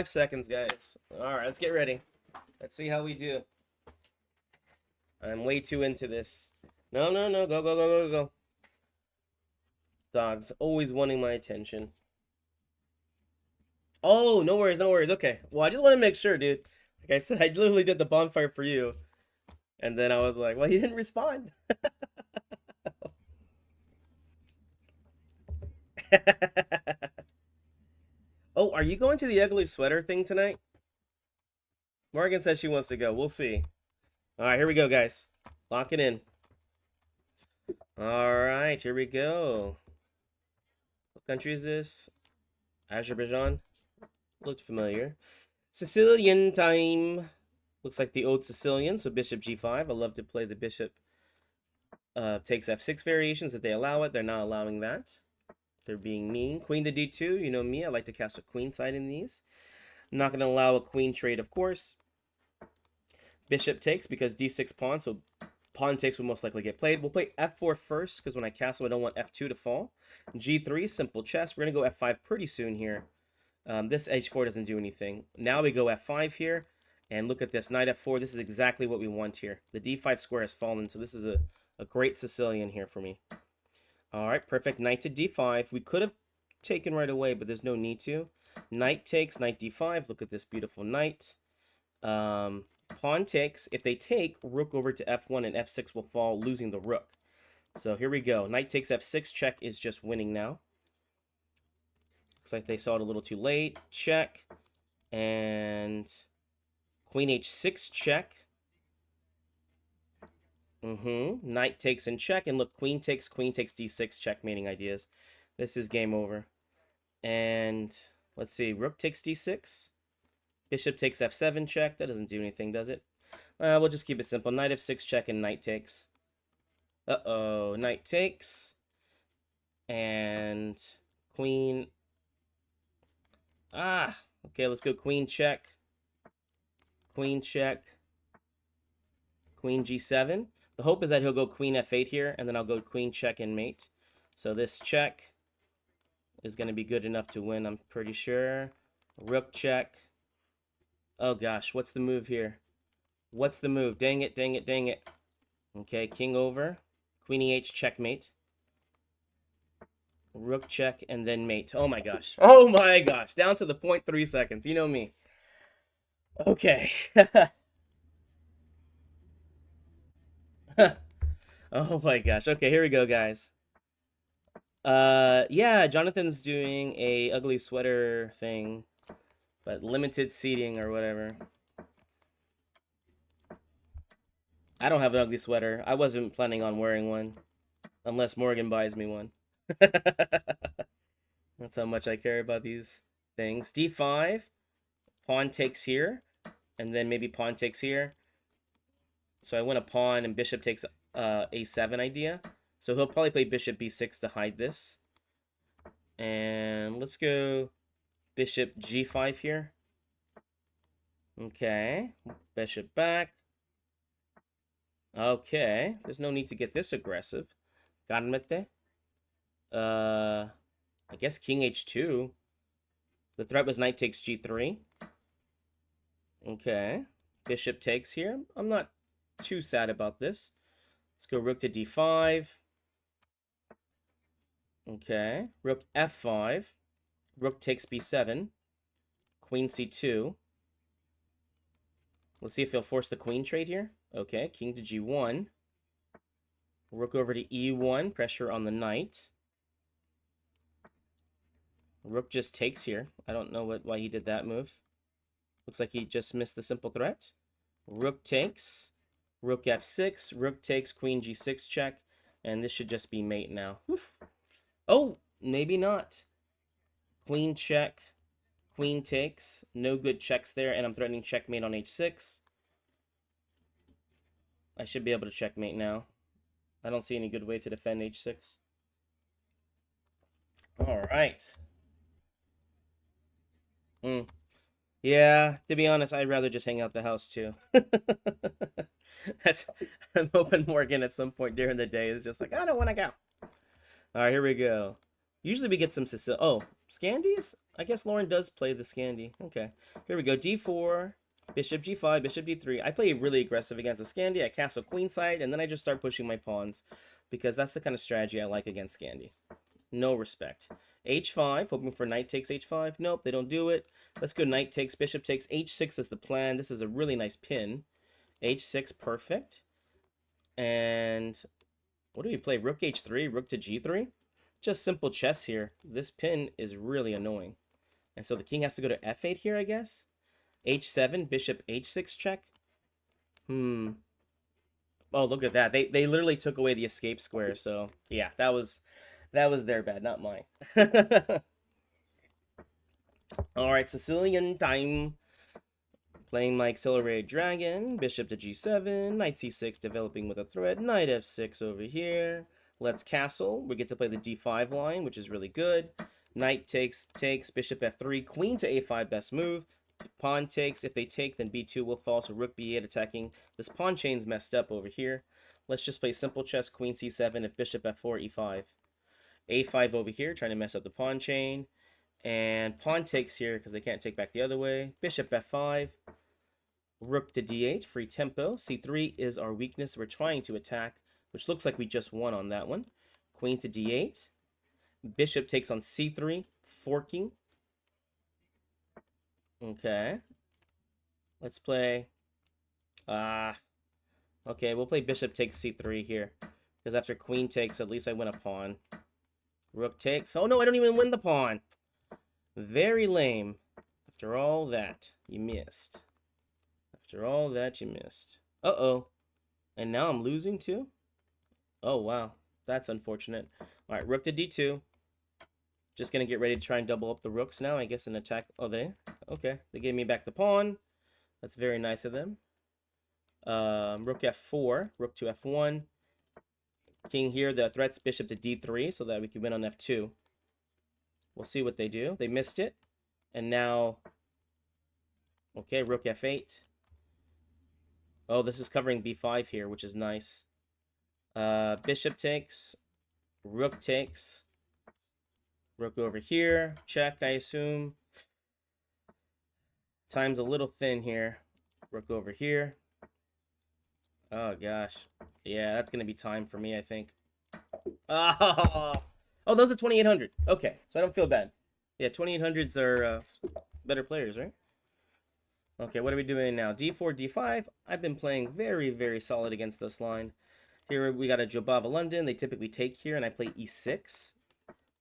5 seconds, guys. All right, let's get ready. Let's see how we do. I'm way too into this. No, no, no. Go, go, go, go, go. Dogs always wanting my attention. Oh, no worries, no worries. Okay. Well, I just want to make sure, dude. Like I said, I literally did the bonfire for you. And then I was like, well, he didn't respond. Oh, are you going to the ugly sweater thing tonight? Morgan says she wants to go. We'll see. All right, here we go, guys. Lock it in. All right, here we go. What country is this? Azerbaijan. Looked familiar. Sicilian time. Looks like the old Sicilian, so bishop g5. I love to play the bishop takes f6 variations if they allow it. They're not allowing that. They're being mean. Queen to d2. You know me. I like to cast a queen side in these. I'm not going to allow a queen trade, of course. Bishop takes because d6 pawn, so pawn takes will most likely get played. We'll play f4 first because when I castle, I don't want f2 to fall. g3, simple chess. We're going to go f5 pretty soon here. This h4 doesn't do anything. Now we go f5 here. And look at this, knight f4. This is exactly what we want here. The d5 square has fallen, so this is a great Sicilian here for me. All right, perfect. Knight to d5. We could have taken right away, but there's no need to. Knight takes, knight d5. Look at this beautiful knight. Pawn takes. If they take, rook over to f1 and f6 will fall, losing the rook. So here we go. Knight takes f6. Check is just winning now. Looks like they saw it a little too late. Check. And queen h6 check. Knight takes and check. And look, queen takes d6, checkmating ideas. This is game over. And let's see, rook takes d6. Bishop takes f7 check. That doesn't do anything, does it? We'll just keep it simple. Knight f6 check and knight takes. Uh-oh, knight takes. And queen. Okay, let's go queen check. Queen check. Queen g7. The hope is that he'll go queen f8 here, and then I'll go queen check and mate. So this check is going to be good enough to win, I'm pretty sure. Rook check. Oh gosh, what's the move here? What's the move? Dang it, dang it, dang it. Okay, king over. Queen eh checkmate. Rook check and then mate. Oh my gosh. Oh my gosh. Down to the 0.3 seconds. You know me. Okay. Oh my gosh. Okay, here we go, guys. Yeah, Jonathan's doing a ugly sweater thing, but limited seating or whatever. I don't have an ugly sweater. I wasn't planning on wearing one, unless Morgan buys me one. That's how much I care about these things. d5, pawn takes here, and then maybe pawn takes here. So I win a pawn, and bishop takes a7 idea. So he'll probably play bishop b6 to hide this. And let's go bishop g5 here. Okay, bishop back. Okay, there's no need to get this aggressive. Garmete. I guess king h2. The threat was knight takes g3. Okay, bishop takes here. I'm not too sad about this. Let's go rook to d5. Okay, rook f5. Rook takes b7. Queen c2. Let's see if he'll force the queen trade here. Okay, king to g1. Rook over to e1. Pressure on the knight. Rook just takes here. I don't know why he did that move. Looks like he just missed the simple threat. Rook takes. Rook f6. Rook takes. Queen g6 check. And this should just be mate now. Oof. Oh, maybe not. Queen check. Queen takes. No good checks there. And I'm threatening checkmate on h6. I should be able to checkmate now. I don't see any good way to defend h6. All right. Yeah, to be honest, I'd rather just hang out the house too. I'm hoping Morgan at some point during the day is just like, I don't want to go. All right, here we go. Usually we get some Sicilian. Oh, Scandies? I guess Lauren does play the Scandi. Okay. Here we go. D4, bishop G5, bishop D3. I play really aggressive against the Scandi. I castle queenside, and then I just start pushing my pawns because that's the kind of strategy I like against Scandi. No respect. H5, hoping for knight takes H5. Nope, they don't do it. Let's go knight takes, bishop takes. H6 is the plan. This is a really nice pin. H6, perfect. And what do we play? Rook H3, rook to G3? Just simple chess here. This pin is really annoying. And so the king has to go to F8 here, I guess. H7, bishop H6 check. Oh, look at that. They literally took away the escape square. So yeah, that was their bad, not mine. All right, Sicilian time. Playing my accelerated dragon, bishop to G7, knight C6 developing with a threat, knight F6 over here. Let's castle. We get to play the D5 line, which is really good. Knight takes, bishop F3, queen to A5, best move. Pawn takes. If they take, then B2 will fall, so rook B8 attacking. This pawn chain's messed up over here. Let's just play simple chess, queen C7, if bishop F4, E5. A5 over here, trying to mess up the pawn chain. And pawn takes here, because they can't take back the other way. Bishop F5. Rook to D8, free tempo. C3 is our weakness we're trying to attack, which looks like we just won on that one. Queen to D8. Bishop takes on C3, forking. Okay. Let's play... okay, we'll play bishop takes C3 here. Because after queen takes, at least I win a pawn. Rook takes. Oh no, I don't even win the pawn. Very lame. After all that, you missed. After all that, you missed. Uh-oh. And now I'm losing too? Oh, wow. That's unfortunate. All right, rook to D2. Just going to get ready to try and double up the rooks now. I guess an attack. Oh, okay. They gave me back the pawn. That's very nice of them. Rook F4. Rook to F1. King here. The threat's bishop to D3 so that we can win on F2. We'll see what they do. They missed it. And now... Okay, rook F8. Oh, this is covering B5 here, which is nice. Bishop takes. Rook takes. Rook over here. Check, I assume. Time's a little thin here. Rook over here. Oh, gosh. Yeah, that's going to be time for me, I think. Oh, those are 2800. Okay, so I don't feel bad. Yeah, 2800s are better players, right? Okay, what are we doing now? D4, D5. I've been playing very, very solid against this line. Here we got a Jobava London. They typically take here, and I play E6.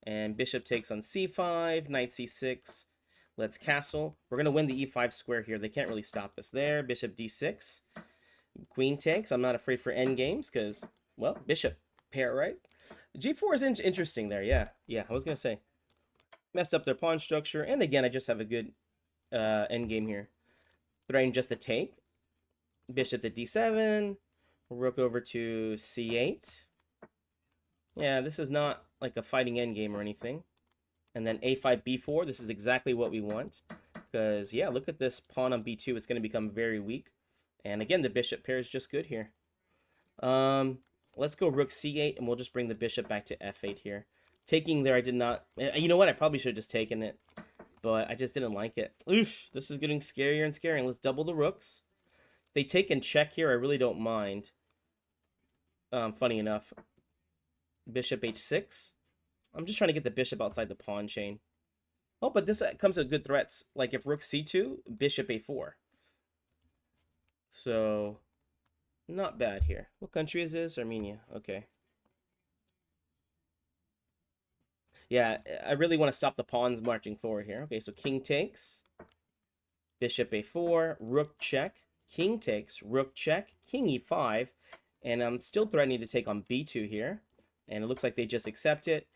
And bishop takes on C5, knight C6. Let's castle. We're going to win the E5 square here. They can't really stop us there. Bishop D6. Queen takes. I'm not afraid for endgames because, well, bishop pair, right? G4 is interesting there. Yeah, I was going to say. Messed up their pawn structure. And again, I just have a good endgame here. Threatening just to take. Bishop to D7. Rook over to C8. Yeah, this is not like a fighting endgame or anything. And then A5, B4. This is exactly what we want. Because, yeah, look at this pawn on B2. It's going to become very weak. And again, the bishop pair is just good here. Let's go rook C8, and we'll just bring the bishop back to F8 here. Taking there, I did not... You know what? I probably should have just taken it. But I just didn't like it. Oof, this is getting scarier and scarier. Let's double the rooks. If they take and check here, I really don't mind. Funny enough. Bishop H6. I'm just trying to get the bishop outside the pawn chain. Oh, but this comes with good threats. Like if rook C2, bishop A4. So, not bad here. What country is this? Armenia. Okay. Yeah, I really want to stop the pawns marching forward here. Okay, so king takes. Bishop A4. Rook check. King takes. Rook check. King E5. And I'm still threatening to take on B2 here. And it looks like they just accept it.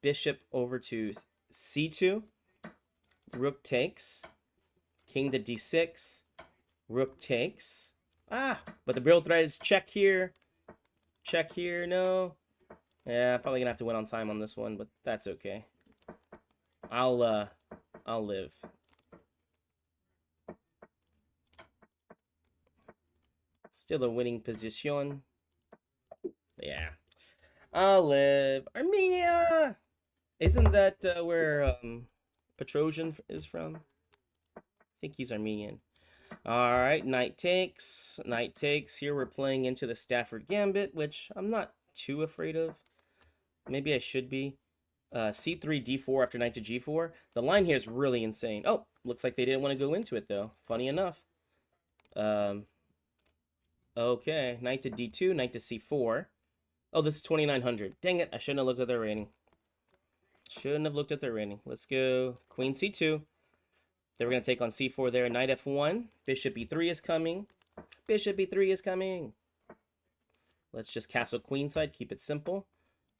Bishop over to C2. Rook takes. King to D6. Rook takes. But the real threat is check here. Check here, no. Yeah, probably gonna have to win on time on this one, but that's okay. I'll live. Still a winning position. Yeah. I'll live. Armenia! Isn't that where Petrosian is from. I think he's Armenian. All right, knight takes. Knight takes. Here we're playing into the Stafford Gambit, which I'm not too afraid of. Maybe I should be. C3, D4 after knight to G4. The line here is really insane. Oh, looks like they didn't want to go into it, though. Funny enough. Okay, knight to D2, knight to C4. Oh, this is 2,900. Dang it, I shouldn't have looked at their rating. Shouldn't have looked at their rating. Let's go queen C2. They were going to take on C4 there. Knight F1. Bishop E3 is coming. Bishop E3 is coming. Let's just castle queenside. Keep it simple.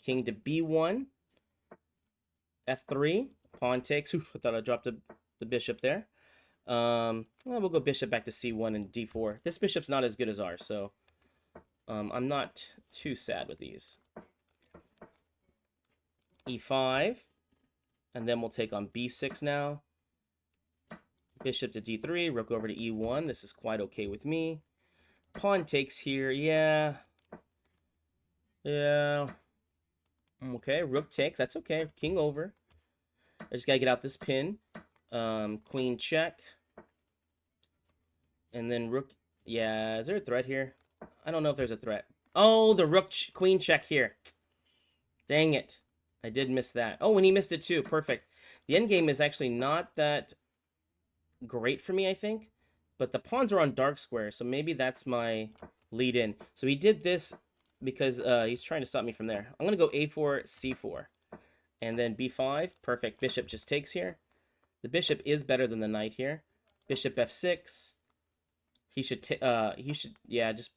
King to B1. F3. Pawn takes. Oof, I thought I dropped the bishop there. Well, we'll go bishop back to C1 and D4. This bishop's not as good as ours, so I'm not too sad with these. E5. And then we'll take on B6 now. Bishop to D3. Rook over to E1. This is quite okay with me. Pawn takes here. Yeah. Yeah. Okay, rook takes. That's okay. King over. I just gotta get out this pin. Queen check. And then rook. Yeah, is there a threat here? I don't know if there's a threat. Oh, the rook queen check here. Dang it. I did miss that. Oh, and he missed it too. Perfect. The endgame is actually not that great for me, I think. But the pawns are on dark square, so maybe that's my lead in. So he did this because he's trying to stop me from there. I'm going to go A4, C4. And then B5. Perfect. Bishop just takes here. The bishop is better than the knight here. Bishop F6. He should, yeah, just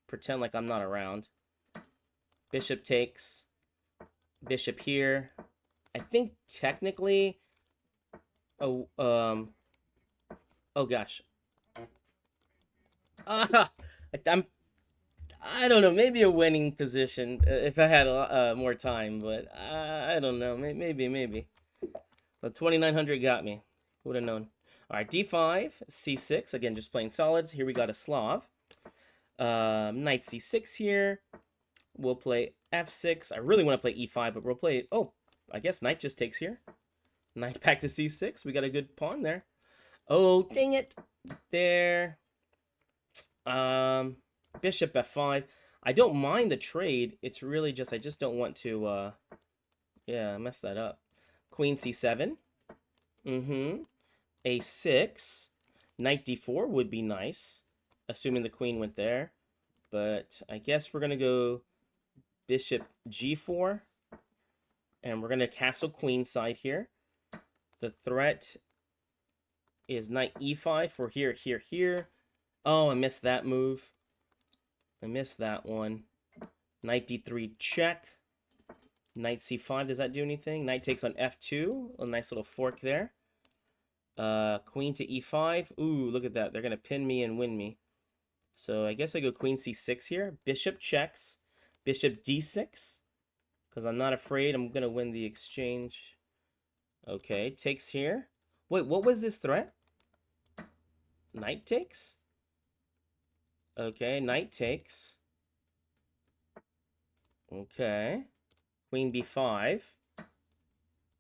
pretend like I'm not around. Bishop takes. Bishop here. I think technically... Oh, oh gosh. I don't know. Maybe a winning position if I had more time, but I don't know. Maybe. The 2,900 got me. Who would have known? All right, D5, C6. Again, just playing solids. Here we got a Slav. Knight C6 here. We'll play F6. I really want to play E5, but we'll play... Oh, I guess knight just takes here. Knight back to C6. We got a good pawn there. Oh, dang it. There. Bishop F5. I don't mind the trade. It's really just, I just don't want to, yeah, mess that up. Queen C7. A6. Knight D4 would be nice, assuming the queen went there. But I guess we're going to go Bishop G4. And we're going to castle queenside here. The threat is Knight E5 for here. Oh, I missed that move. I missed that one. Knight D3 check. Knight C5, does that do anything? Knight takes on F2. A nice little fork there. Queen to E5. Ooh, look at that. They're going to pin me and win me. So I guess I go Queen C6 here. Bishop checks. Bishop D6. Because I'm not afraid I'm going to win the exchange. Okay, takes here. Wait, what was this threat? Knight takes? Okay, knight takes. Okay. Queen B5.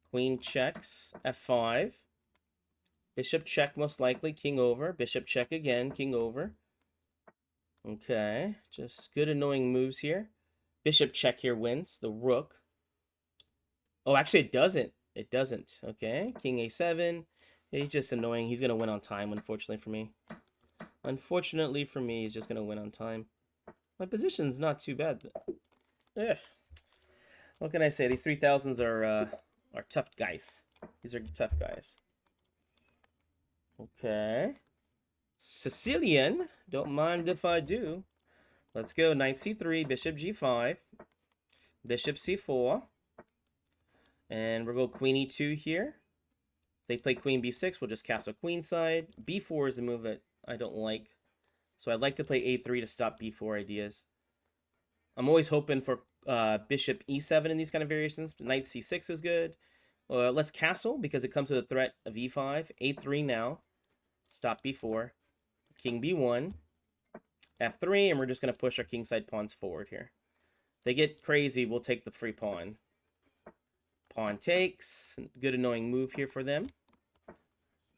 Queen checks. F5. Bishop check most likely. King over. Bishop check again. King over. Okay. Just good annoying moves here. Bishop check here wins. The rook. Oh, actually it doesn't. It doesn't. Okay. King A7. He's just annoying. He's going to win on time, unfortunately for me. Unfortunately for me, he's just going to win on time. My position's not too bad. Ugh. What can I say? These 3,000s are tough guys. These are tough guys. Okay. Sicilian. Don't mind if I do. Let's go. Knight C3, Bishop G5. Bishop C4. And we'll go Queen E2 here. If they play Queen B6, we'll just castle queenside. B4 is the move that I don't like. So I'd like to play A3 to stop B4 ideas. I'm always hoping for Bishop E7 in these kind of variations. Knight C6 is good. Let's castle because it comes with a threat of E5. A3 now. Stop B4. King B1. F3, and we're just going to push our kingside pawns forward here. If they get crazy, we'll take the free pawn. Pawn takes. Good annoying move here for them.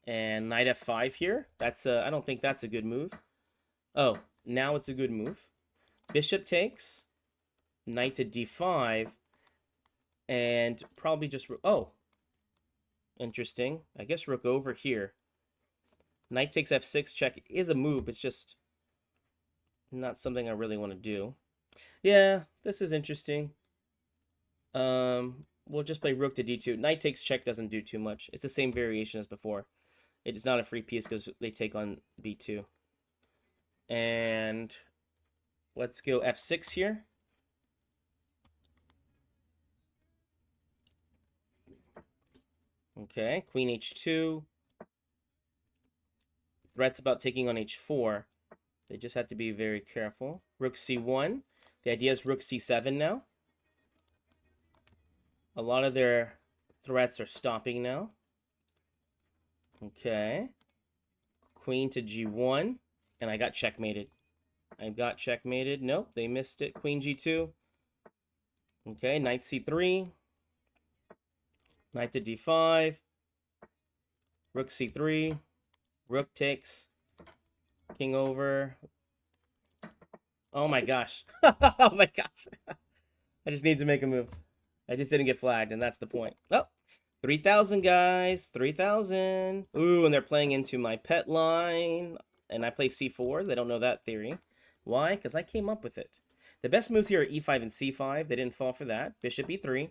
And knight f5 here. That's I don't think that's a good move. Oh, now it's a good move. Bishop takes. Knight to d5. And probably just... Oh. Interesting. I guess rook over here. Knight takes f6 check is a move. It's just not something I really want to do. Yeah, this is interesting. We'll just play rook to d2. Knight takes check doesn't do too much. It's the same variation as before. It is not a free piece because they take on b2. And let's go f6 here. Okay, queen h2. Threats about taking on h4. They just have to be very careful. Rook c1. The idea is rook c7 now. A lot of their threats are stopping now. Okay. Queen to g1. And I got checkmated. Nope, they missed it. Queen g2. Okay, knight c3. Knight to d5. Rook c3. Rook takes. King over. Oh my gosh. Oh my gosh. I just need to make a move. I just didn't get flagged, and that's the point. Oh, 3,000, guys. 3,000. Ooh, and they're playing into my pet line. And I play c4. They don't know that theory. Why? Because I came up with it. The best moves here are e5 and c5. They didn't fall for that. Bishop e3.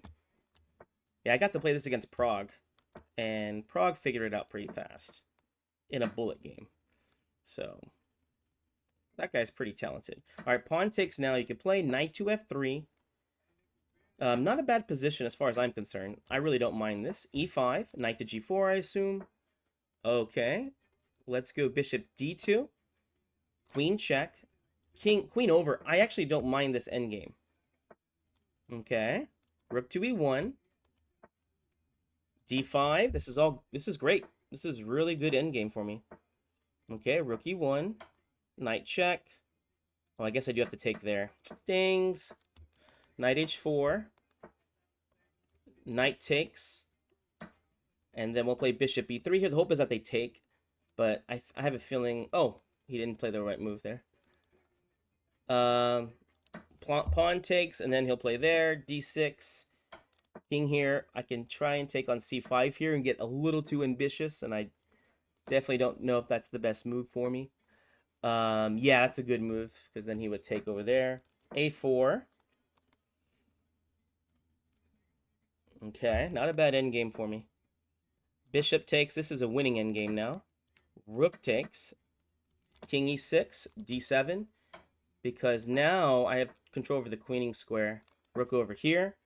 Yeah, I got to play this against Prague. And Prague figured it out pretty fast. In a bullet game. So, that guy's pretty talented. Alright, pawn takes now. You can play knight to f3. Not a bad position as far as I'm concerned. I really don't mind this. e5, knight to g4, I assume. Okay. Let's go bishop d2. Queen check. Queen over. I actually don't mind this endgame. Okay. Rook to e1. d5. This is great. This is really good endgame for me. Okay, rook e1. Knight check. Oh, I guess I do have to take there. Dings. Knight h4. Knight takes. And then we'll play bishop e3 here. The hope is that they take. But I have a feeling... Oh, he didn't play the right move there. Pawn takes, and then he'll play there. d6. King here. I can try and take on c5 here and get a little too ambitious. And I definitely don't know if that's the best move for me. Yeah, that's a good move. Because then he would take over there. a4. Okay, not a bad endgame for me. Bishop takes. This is a winning endgame now. Rook takes. King e6. d7. Because now I have control over the queening square. Rook over here.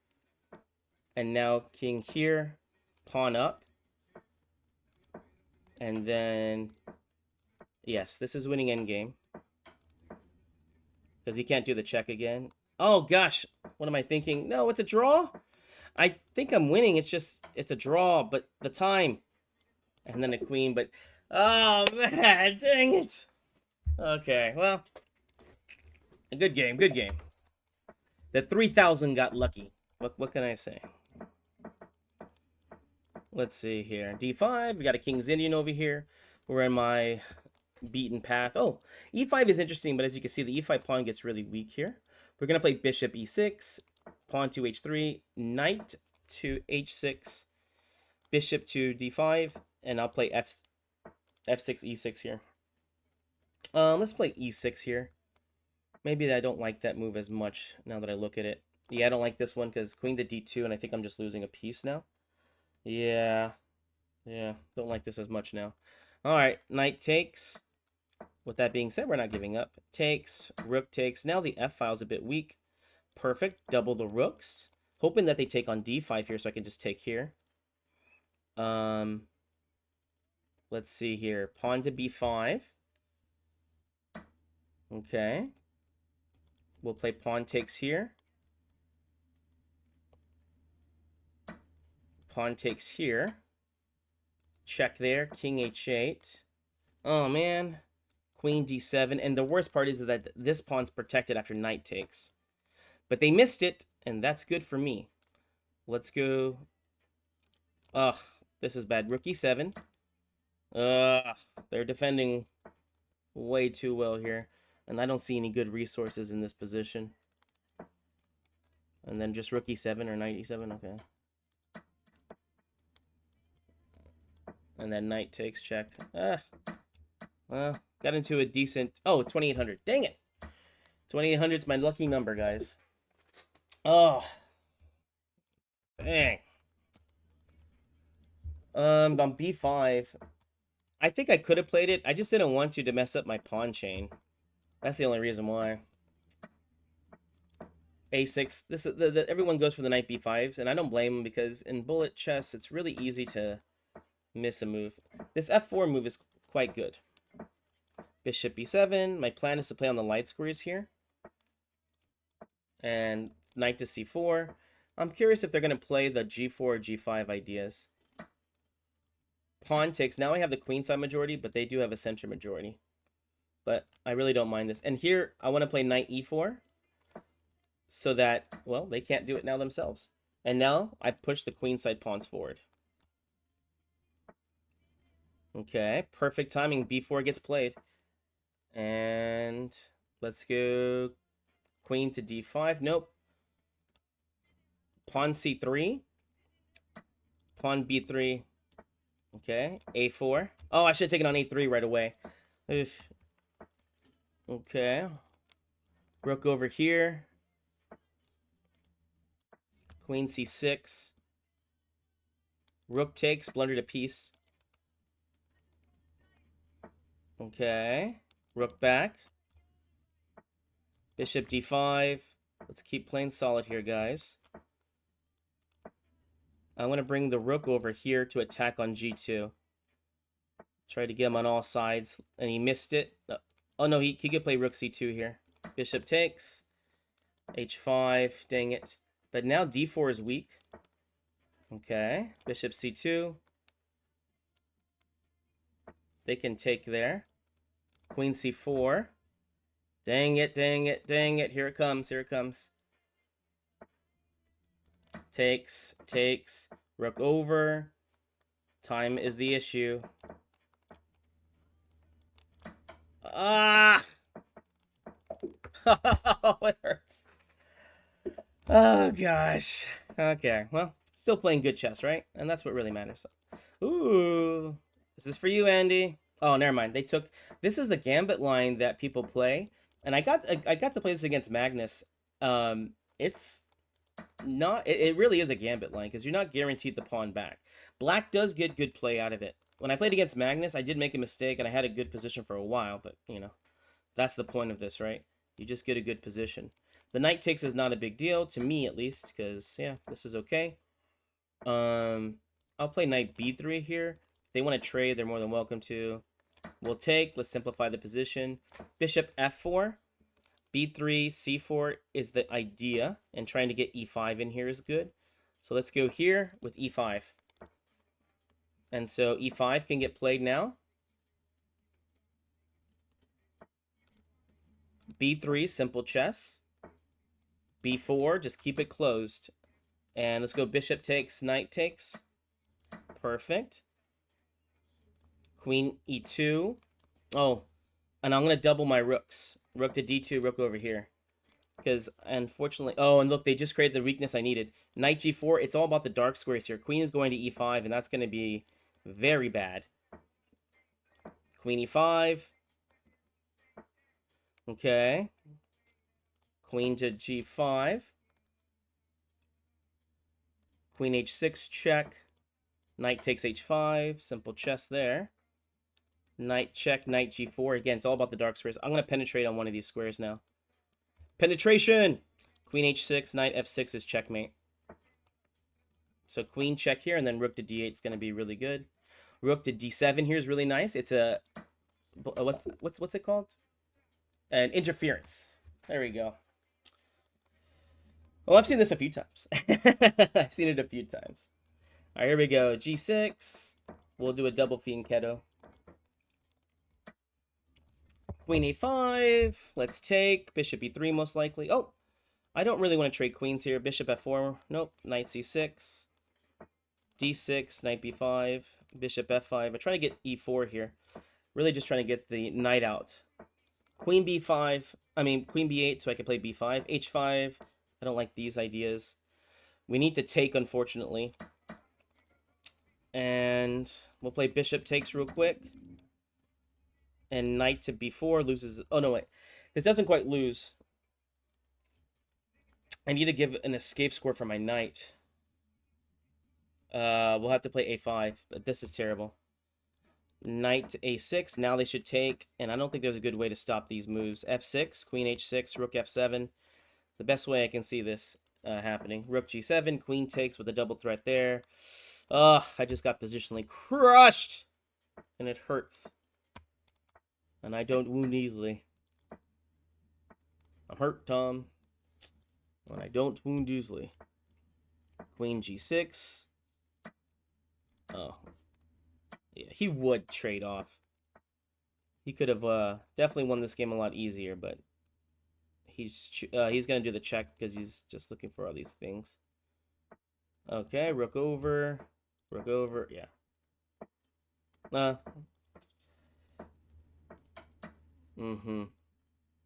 And now king here. Pawn up. And then... Yes, this is winning endgame. Because he can't do the check again. Oh, gosh. What am I thinking? No, it's a draw? I think I'm winning. It's just... It's a draw, but the time. And then a queen, but... Oh, man. Dang it. Okay, well... A good game, good game. The 3,000 got lucky. What can I say? Let's see here. d5. We got a King's Indian over here. We're in my beaten path. Oh, e5 is interesting, but as you can see, the e5 pawn gets really weak here. We're going to play bishop e6, pawn to h3, knight to h6, bishop to d5, and I'll play f6, e6 here. Let's play e6 here. Maybe I don't like that move as much now that I look at it. Yeah, I don't like this one because queen to d2, and I think I'm just losing a piece now. Yeah, don't like this as much now. All right, knight takes. With that being said, we're not giving up. Takes, rook takes. Now the f file's a bit weak. Perfect, double the rooks. Hoping that they take on d5 here so I can just take here. Let's see here. Pawn to b5. Okay. We'll play pawn takes here. Pawn takes here. Check there. King h8. Oh, man. Queen d7. And the worst part is that this pawn's protected after knight takes. But they missed it, and that's good for me. Let's go Ugh, this is bad. Rook e7. Ugh, they're defending way too well here. And I don't see any good resources in this position. And then just rook e7 or knight e7. Okay. And then knight takes check. Well, got into a decent... Oh, 2800. Dang it. 2800 is my lucky number, guys. Oh. Dang. On b5. I think I could have played it. I just didn't want to mess up my pawn chain. That's the only reason why. a6. This is everyone goes for the knight b5s, and I don't blame them because in bullet chess, it's really easy to miss a move. This f4 move is quite good. Bishop b7. My plan is to play on the light squares here. And knight to c4. I'm curious if they're going to play the g4 or g5 ideas. Pawn takes. Now I have the queenside majority, but they do have a center majority. But I really don't mind this. And here, I want to play knight e4. So that, well, they can't do it now themselves. And now, I push the queenside pawns forward. Okay, perfect timing. b4 gets played. And let's go queen to d5. Nope. Pawn c3. Pawn b3. Okay, a4. Oh, I should have taken on a3 right away. Oof. Okay. Rook over here. Queen c6. Rook takes, blundered a piece. Okay. Rook back. Bishop d5. Let's keep playing solid here, guys. I want to bring the rook over here to attack on g2. Try to get him on all sides, and he missed it. Oh, no, he could play rook c2 here. Bishop takes. h5, dang it. But now d4 is weak. Okay, bishop c2. They can take there. Queen c4. Dang it, dang it, dang it. Here it comes, here it comes. Takes, takes. Rook over. Time is the issue. Ah! Oh, it hurts. Oh, gosh. Okay, well, still playing good chess, right? And that's what really matters. Ooh. This is for you, Andy. Oh, never mind. They took... This is the gambit line that people play. And I got to play this against Magnus. It's not... It really is a gambit line because you're not guaranteed the pawn back. Black does get good play out of it. When I played against Magnus, I did make a mistake and I had a good position for a while. But, you know, that's the point of this, right? You just get a good position. The knight takes is not a big deal, to me at least, because, yeah, this is okay. I'll play knight b3 here. If they want to trade, they're more than welcome to. We'll take. Let's simplify the position. Bishop f4. b3, c4 is the idea, and trying to get e5 in here is good. So let's go here with e5. And so e5 can get played now. b3, simple chess. b4, just keep it closed. And let's go bishop takes, knight takes. Perfect. Queen e2. Oh, and I'm going to double my rooks. Rook to d2, rook over here. Because, unfortunately... Oh, and look, they just created the weakness I needed. Knight g4, it's all about the dark squares here. Queen is going to e5, and that's going to be very bad. Queen e5. Okay. Queen to g5. Queen h6, check. Knight takes h5. Simple chess there. Knight check, knight g4. Again, it's all about the dark squares. I'm going to penetrate on one of these squares now. Penetration! Queen h6, knight f6 is checkmate. So queen check here, and then rook to d8 is going to be really good. Rook to d7 here is really nice. It's a... What's it called? An interference. There we go. Well, I've seen this a few times. I've seen it a few times. All right, here we go. G6. We'll do a double fianchetto. Queen a5. Let's take. Bishop e3 most likely. Oh, I don't really want to trade queens here. Bishop f4. Nope. Knight c6. d6, knight b5, bishop f5. I try to get e4 here. Really just trying to get the knight out. Queen b5, queen b8 so I can play b5. h5, I don't like these ideas. We need to take, unfortunately. And we'll play bishop takes real quick. And knight to b4 loses... Oh, no, wait. This doesn't quite lose. I need to give an escape score for my knight. We'll have to play a5, but this is terrible. Knight to a6. Now they should take, and I don't think there's a good way to stop these moves. f6, queen h6, rook f7. The best way I can see this happening. Rook g7, queen takes with a double threat there. Ugh, I just got positionally crushed, and it hurts. And I don't wound easily. I'm hurt, Tom. And I don't wound easily. Queen g6. Oh. Yeah, he would trade off. He could have definitely won this game a lot easier, but he's going to do the check because he's just looking for all these things. Okay, rook over, yeah.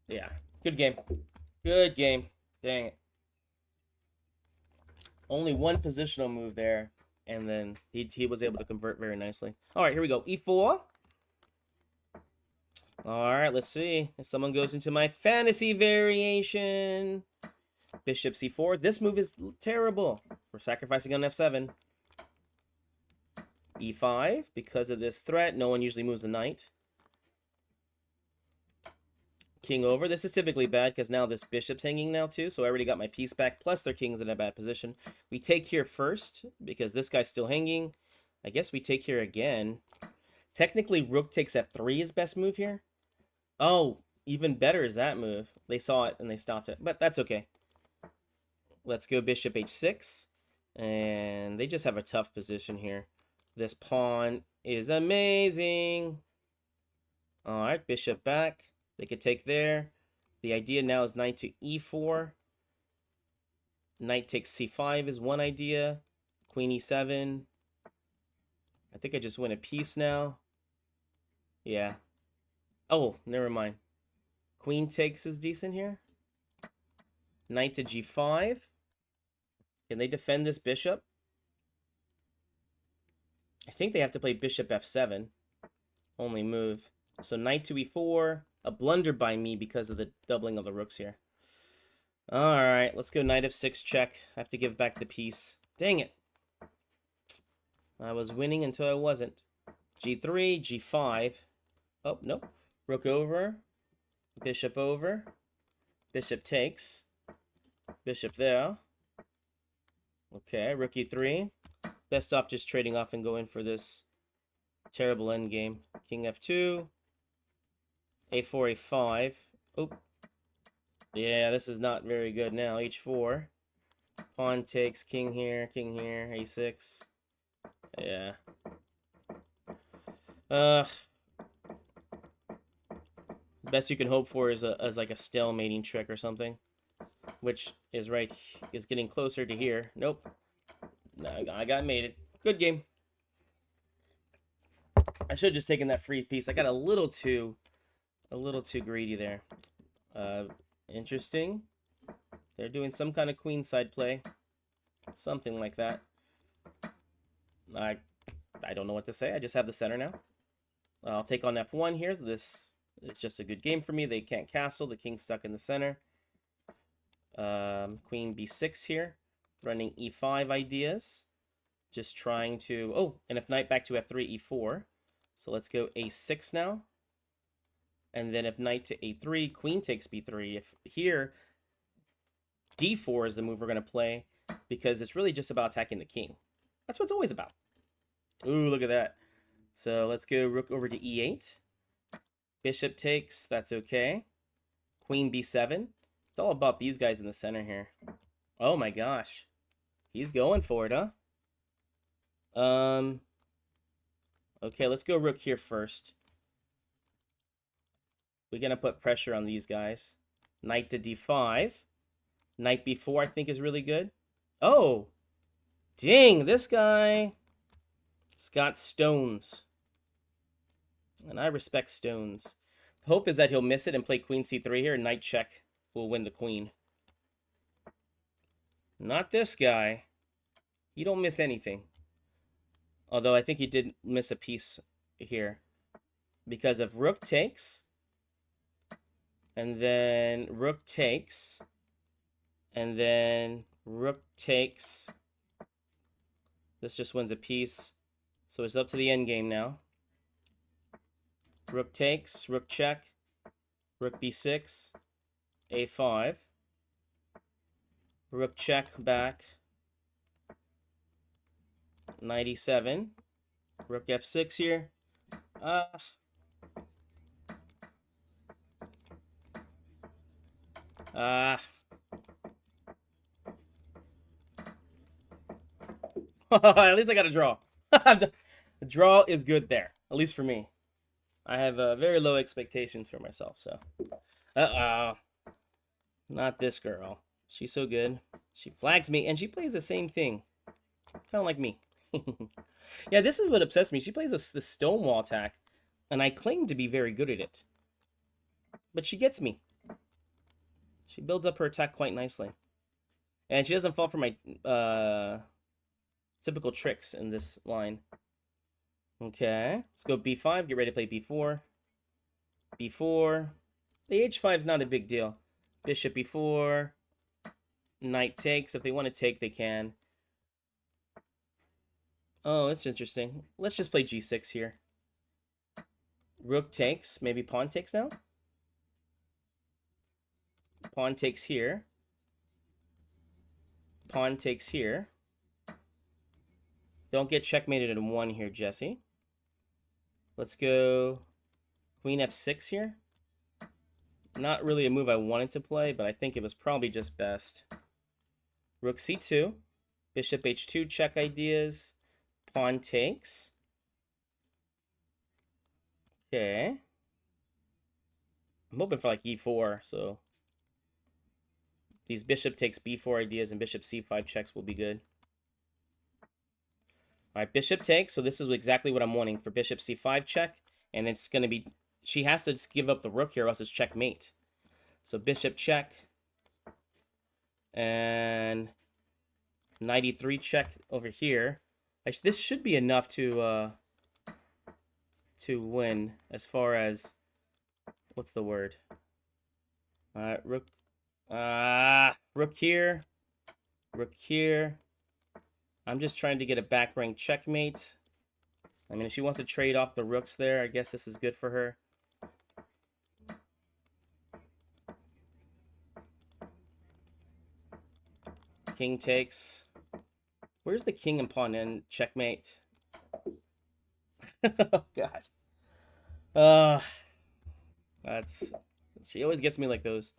Yeah, good game. Good game. Dang it. Only one positional move there, and then he was able to convert very nicely. All right, here we go. e4. All right, let's see if someone goes into my fantasy variation. Bishop c4. This move is terrible. We're sacrificing on f7. e5. Because of this threat, no one usually moves the knight. King over. This is typically bad because now this bishop's hanging now too, so I already got my piece back, plus their king's in a bad position. We take here first because this guy's still hanging. I guess we take here again. Technically, rook takes f3 is best move here. Oh, even better is that move. They saw it and they stopped it, but that's okay. Let's go bishop h6, and they just have a tough position here. This pawn is amazing. All right, bishop back. They could take there. The idea now is knight to e4. Knight takes c5 is one idea. Queen e7. I think I just win a piece now. Yeah. Oh, never mind. Queen takes is decent here. Knight to g5. Can they defend this bishop? I think they have to play bishop f7. Only move. So knight to e4. A blunder by me because of the doubling of the rooks here. Alright, let's go knight f6 check. I have to give back the piece. Dang it. I was winning until I wasn't. g3, g5. Oh, nope. Rook over. Bishop over. Bishop takes. Bishop there. Okay, rook e3. Best off just trading off and going for this terrible endgame. King f2. a4, a5. Oh. Yeah, this is not very good now. h4. Pawn takes, king here, a6. Yeah. Best you can hope for is like a stalemating trick or something. Which is getting closer to here. Nope. No, I got mated. Good game. I should have just taken that free piece. I got a little too greedy there. Interesting. They're doing some kind of queenside play. Something like that. I don't know what to say. I just have the center now. I'll take on f1 here. This is just a good game for me. They can't castle. The king's stuck in the center. Queen b6 here. Running e5 ideas. Just trying to... Oh, and if knight back to f3, e4. So let's go a6 now. And then if knight to a3, queen takes b3. If here, d4 is the move we're going to play because it's really just about attacking the king. That's what it's always about. Ooh, look at that. So let's go rook over to e8. Bishop takes, that's okay. Queen b7. It's all about these guys in the center here. Oh my gosh. He's going for it, huh? Okay, let's go rook here first. We're going to put pressure on these guys. Knight to d5. Knight b4 I think is really good. Oh! Dang, this guy. It's got stones. And I respect stones. Hope is that he'll miss it and play queen c3 here. Knight check will win the queen. Not this guy. He don't miss anything. Although I think he did miss a piece here. Because of rook takes. And then rook takes. And then rook takes. This just wins a piece. So it's up to the endgame now. Rook takes, rook check, rook b6, a5. Rook check back. Knight e7. Rook f6 here. At least I got a draw. The draw is good there, at least for me. I have very low expectations for myself, so. Not this girl. She's so good. She flags me, and she plays the same thing. Kind of like me. Yeah, this is what obsessed me. She plays the stonewall attack, and I claim to be very good at it. But she gets me. She builds up her attack quite nicely. And she doesn't fall for my typical tricks in this line. Okay, let's go b5. Get ready to play b4. b4. The h5 is not a big deal. Bishop b4. Knight takes. If they want to take, they can. Oh, that's interesting. Let's just play g6 here. Rook takes. Maybe pawn takes now? Pawn takes here. Pawn takes here. Don't get checkmated in 1 here, Jesse. Let's go queen f6 here. Not really a move I wanted to play, but I think it was probably just best. Rook c2. Bishop h2 check ideas. Pawn takes. Okay. I'm hoping for like e4, so these bishop takes b4 ideas and bishop c5 checks will be good. All right, bishop takes. So this is exactly what I'm wanting for bishop c5 check. And it's going to be... She has to just give up the rook here, or else it's checkmate. So bishop check. And knight e3 check over here. Actually, this should be enough to win as far as... What's the word? Rook... rook here. Rook here. I'm just trying to get a back rank checkmate. I mean, if she wants to trade off the rooks there, I guess this is good for her. King takes. Where's the king and pawn in checkmate? Oh, God. She always gets me like those.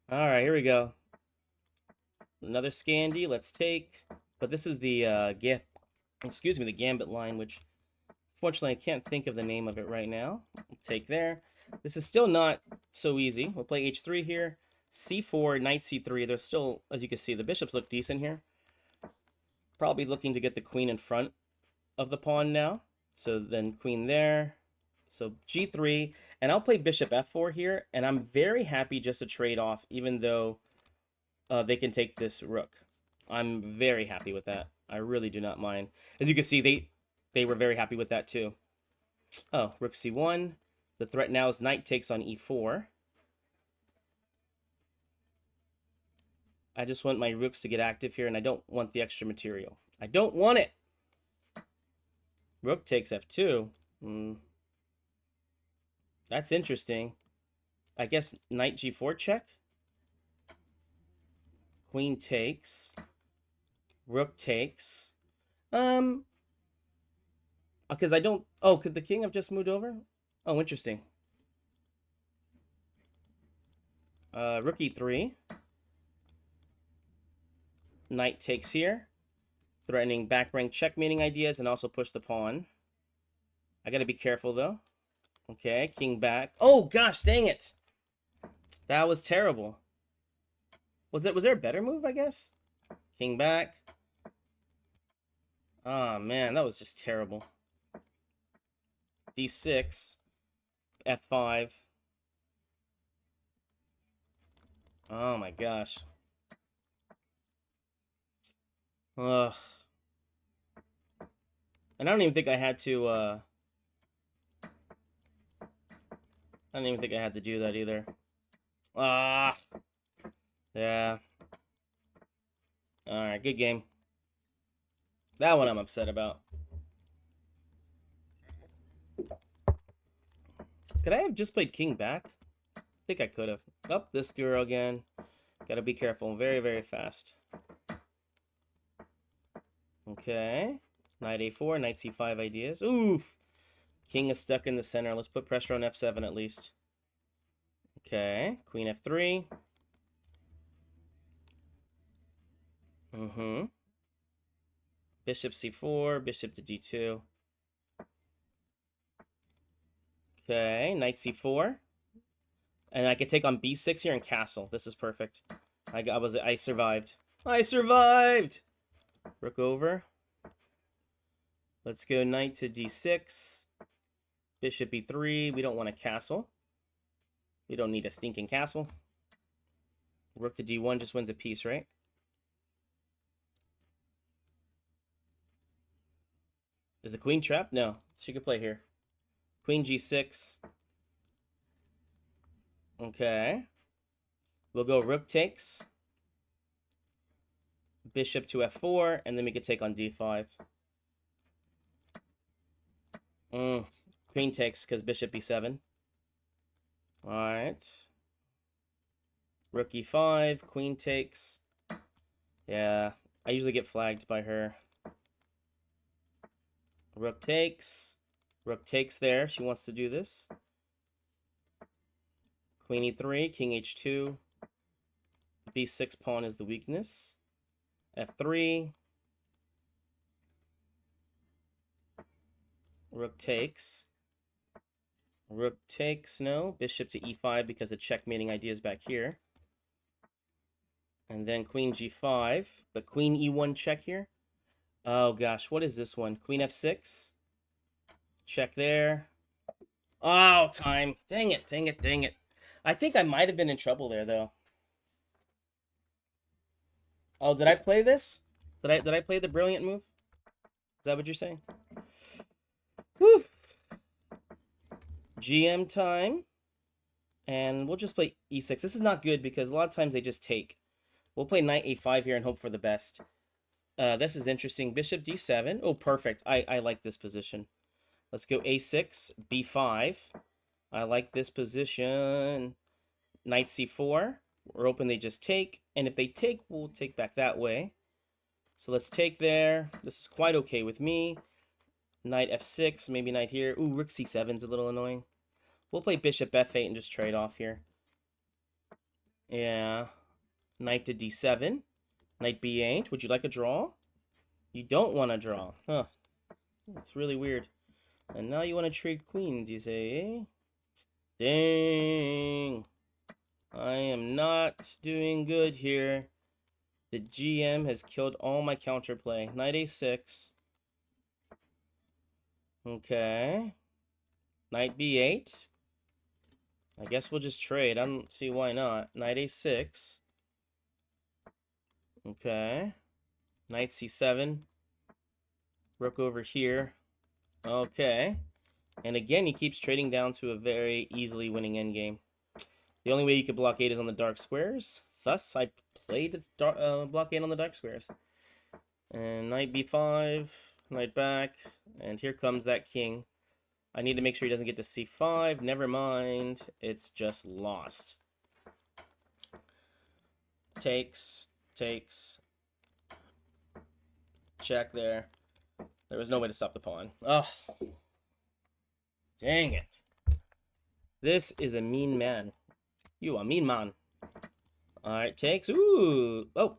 All right, here we go. Another Scandi. Let's take. But this is the the gambit line, which fortunately I can't think of the name of it right now. We'll take there. This is still not so easy. We'll play h3 here. c4, knight c3. There's still, as you can see, the bishops look decent here. Probably looking to get the queen in front of the pawn now. So then queen there. So g3. And I'll play bishop f4 here. And I'm very happy just to trade off, even though they can take this rook. I'm very happy with that. I really do not mind. As you can see, they were very happy with that too. Oh, rook c1. The threat now is knight takes on e4. I just want my rooks to get active here, and I don't want the extra material. I don't want it! Rook takes f2. That's interesting. I guess knight g4 check. Queen takes. Rook takes. Because I don't... Oh, could the king have just moved over? Oh, interesting. Rook e3. Knight takes here. Threatening back rank checkmating ideas and also push the pawn. I gotta be careful, though. Okay, king back. Oh, gosh, dang it! That was terrible. Was there a better move, I guess? King back. Oh, man, that was just terrible. D6. F5. Oh, my gosh. Ugh. And I don't even think I had to, I don't even think I had to do that either. Ah. Yeah. Alright, good game. That one I'm upset about. Could I have just played king back? I think I could have. Oh, this girl again. Gotta be careful. Very, very fast. Okay. Knight a4, knight c5 ideas. Oof! King is stuck in the center. Let's put pressure on f7 at least. Okay. Queen f3. Mm-hmm. Bishop c4, bishop to d2. Okay, knight c4. And I can take on b6 here and castle. This is perfect. I survived. I survived! Rook over. Let's go knight to d6. Bishop e3. We don't want a castle. We don't need a stinking castle. Rook to d1 just wins a piece, right? Is the queen trapped? No. She could play here. Queen g6. Okay. We'll go rook takes. Bishop to f4, and then we could take on d5. Queen takes because bishop e7. Alright. Rook e5, queen takes. Yeah, I usually get flagged by her. Rook takes. Rook takes there. She wants to do this. Queen e3, king h2. B6 pawn is the weakness. f3. Rook takes. Rook takes, no. Bishop to e5 because the checkmating idea is back here. And then queen g5. But queen e1 check here. Oh gosh, what is this one? Queen f6. Check there. Oh, time. Dang it, dang it, dang it. I think I might have been in trouble there, though. Oh, did I play this? Did I play the brilliant move? Is that what you're saying? Whew. GM time. And we'll just play e6. This is not good because a lot of times they just take. We'll play knight a5 here and hope for the best. This is interesting. Bishop d7. Oh, perfect. I like this position. Let's go a6, b5. I like this position. Knight c4. We're hoping they just take. And if they take, we'll take back that way. So let's take there. This is quite okay with me. Knight f6, maybe knight here. Ooh, rook c7 is a little annoying. We'll play bishop f8 and just trade off here. Yeah. Knight to d7. Knight b8. Would you like a draw? You don't want to draw. Huh. It's really weird. And now you want to trade queens, you say, eh? Dang. I am not doing good here. The GM has killed all my counterplay. Knight a6. Okay. Knight b8. I guess we'll just trade. I don't see why not. Knight a6. Okay. Knight c7. Rook over here. Okay. And again, he keeps trading down to a very easily winning endgame. The only way you could blockade is on the dark squares. Thus, I played blockade on the dark squares. And knight b5. Knight back. And here comes that king. I need to make sure he doesn't get to c5. Never mind. It's just lost. Takes. Takes. Check there. There was no way to stop the pawn. Oh. Dang it. This is a mean man. You are mean man. Alright, takes. Ooh. Oh.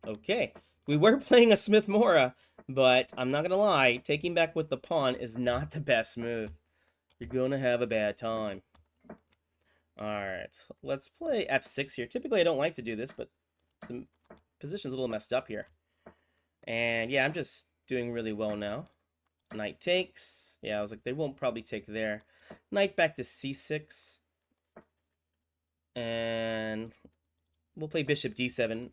Okay. We were playing a Smith Mora, but I'm not going to lie. Taking back with the pawn is not the best move. You're going to have a bad time. Alright. Let's play f6 here. Typically, I don't like to do this, but the position's a little messed up here. And yeah, I'm just doing really well now. Knight takes. Yeah, I was like, they won't probably take there. Knight back to c6. And we'll play bishop d7.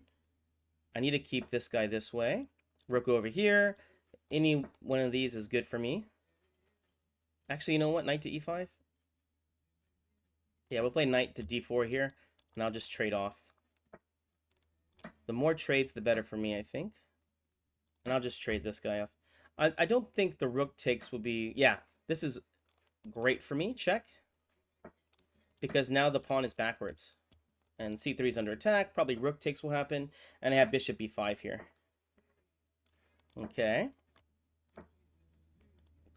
I need to keep this guy this way. Rook over here. Any one of these is good for me. Actually, you know what? Knight to e5? Yeah, we'll play knight to d4 here. And I'll just trade off. The more trades, the better for me, I think. And I'll just trade this guy off. I don't think the rook takes will be... Yeah, this is great for me. Check. Because now the pawn is backwards. And c3 is under attack. Probably rook takes will happen. And I have bishop b5 here. Okay.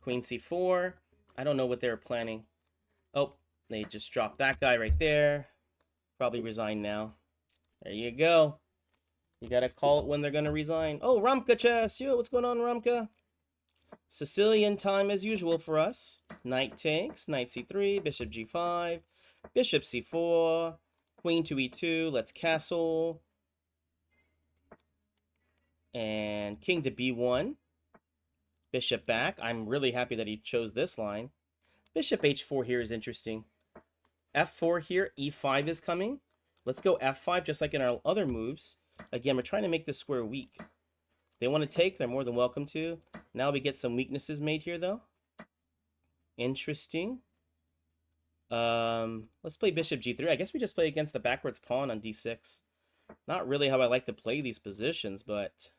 Queen c4. I don't know what they were planning. Oh, they just dropped that guy right there. Probably resign now. There you go. You gotta call it when they're gonna resign. Oh, Ramka chess. Yo, what's going on, Ramka? Sicilian time as usual for us. Knight takes. Knight c3. Bishop g5. Bishop c4. Queen to e2. Let's castle. And king to b1. Bishop back. I'm really happy that he chose this line. Bishop h4 here is interesting. f4 here. e5 is coming. Let's go f5 just like in our other moves. Again, we're trying to make this square weak. They want to take, they're more than welcome to. Now we get some weaknesses made here, though. Interesting. Let's play bishop g3. I guess we just play against the backwards pawn on d6. Not really how I like to play these positions, but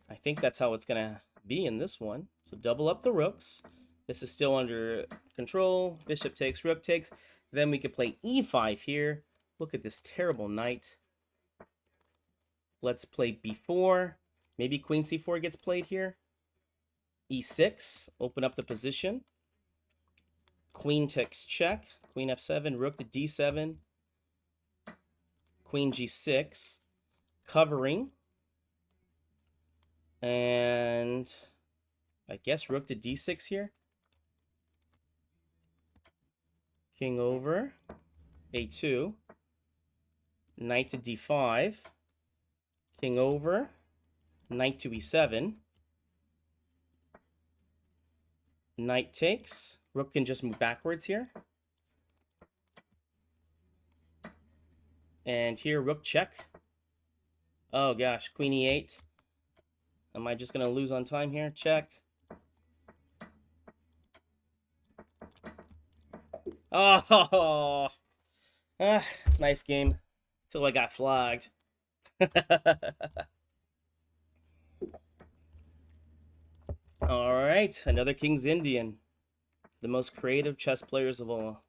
I think that's how it's going to be in this one. So double up the rooks. This is still under control. Bishop takes, rook takes. Then we could play e5 here. Look at this terrible knight. Let's play b4. Maybe queen c4 gets played here. e6. Open up the position. Queen takes check. Queen f7. Rook to d7. Queen g6. Covering. And I guess rook to d6 here. King over. a2. Knight to d5. King over. Knight to e7. Knight takes. Rook can just move backwards here. And here, rook check. Oh gosh, queen e8. Am I just going to lose on time here? Check. Oh, nice game. Until I got flagged. All right, another King's Indian. The most creative chess players of all.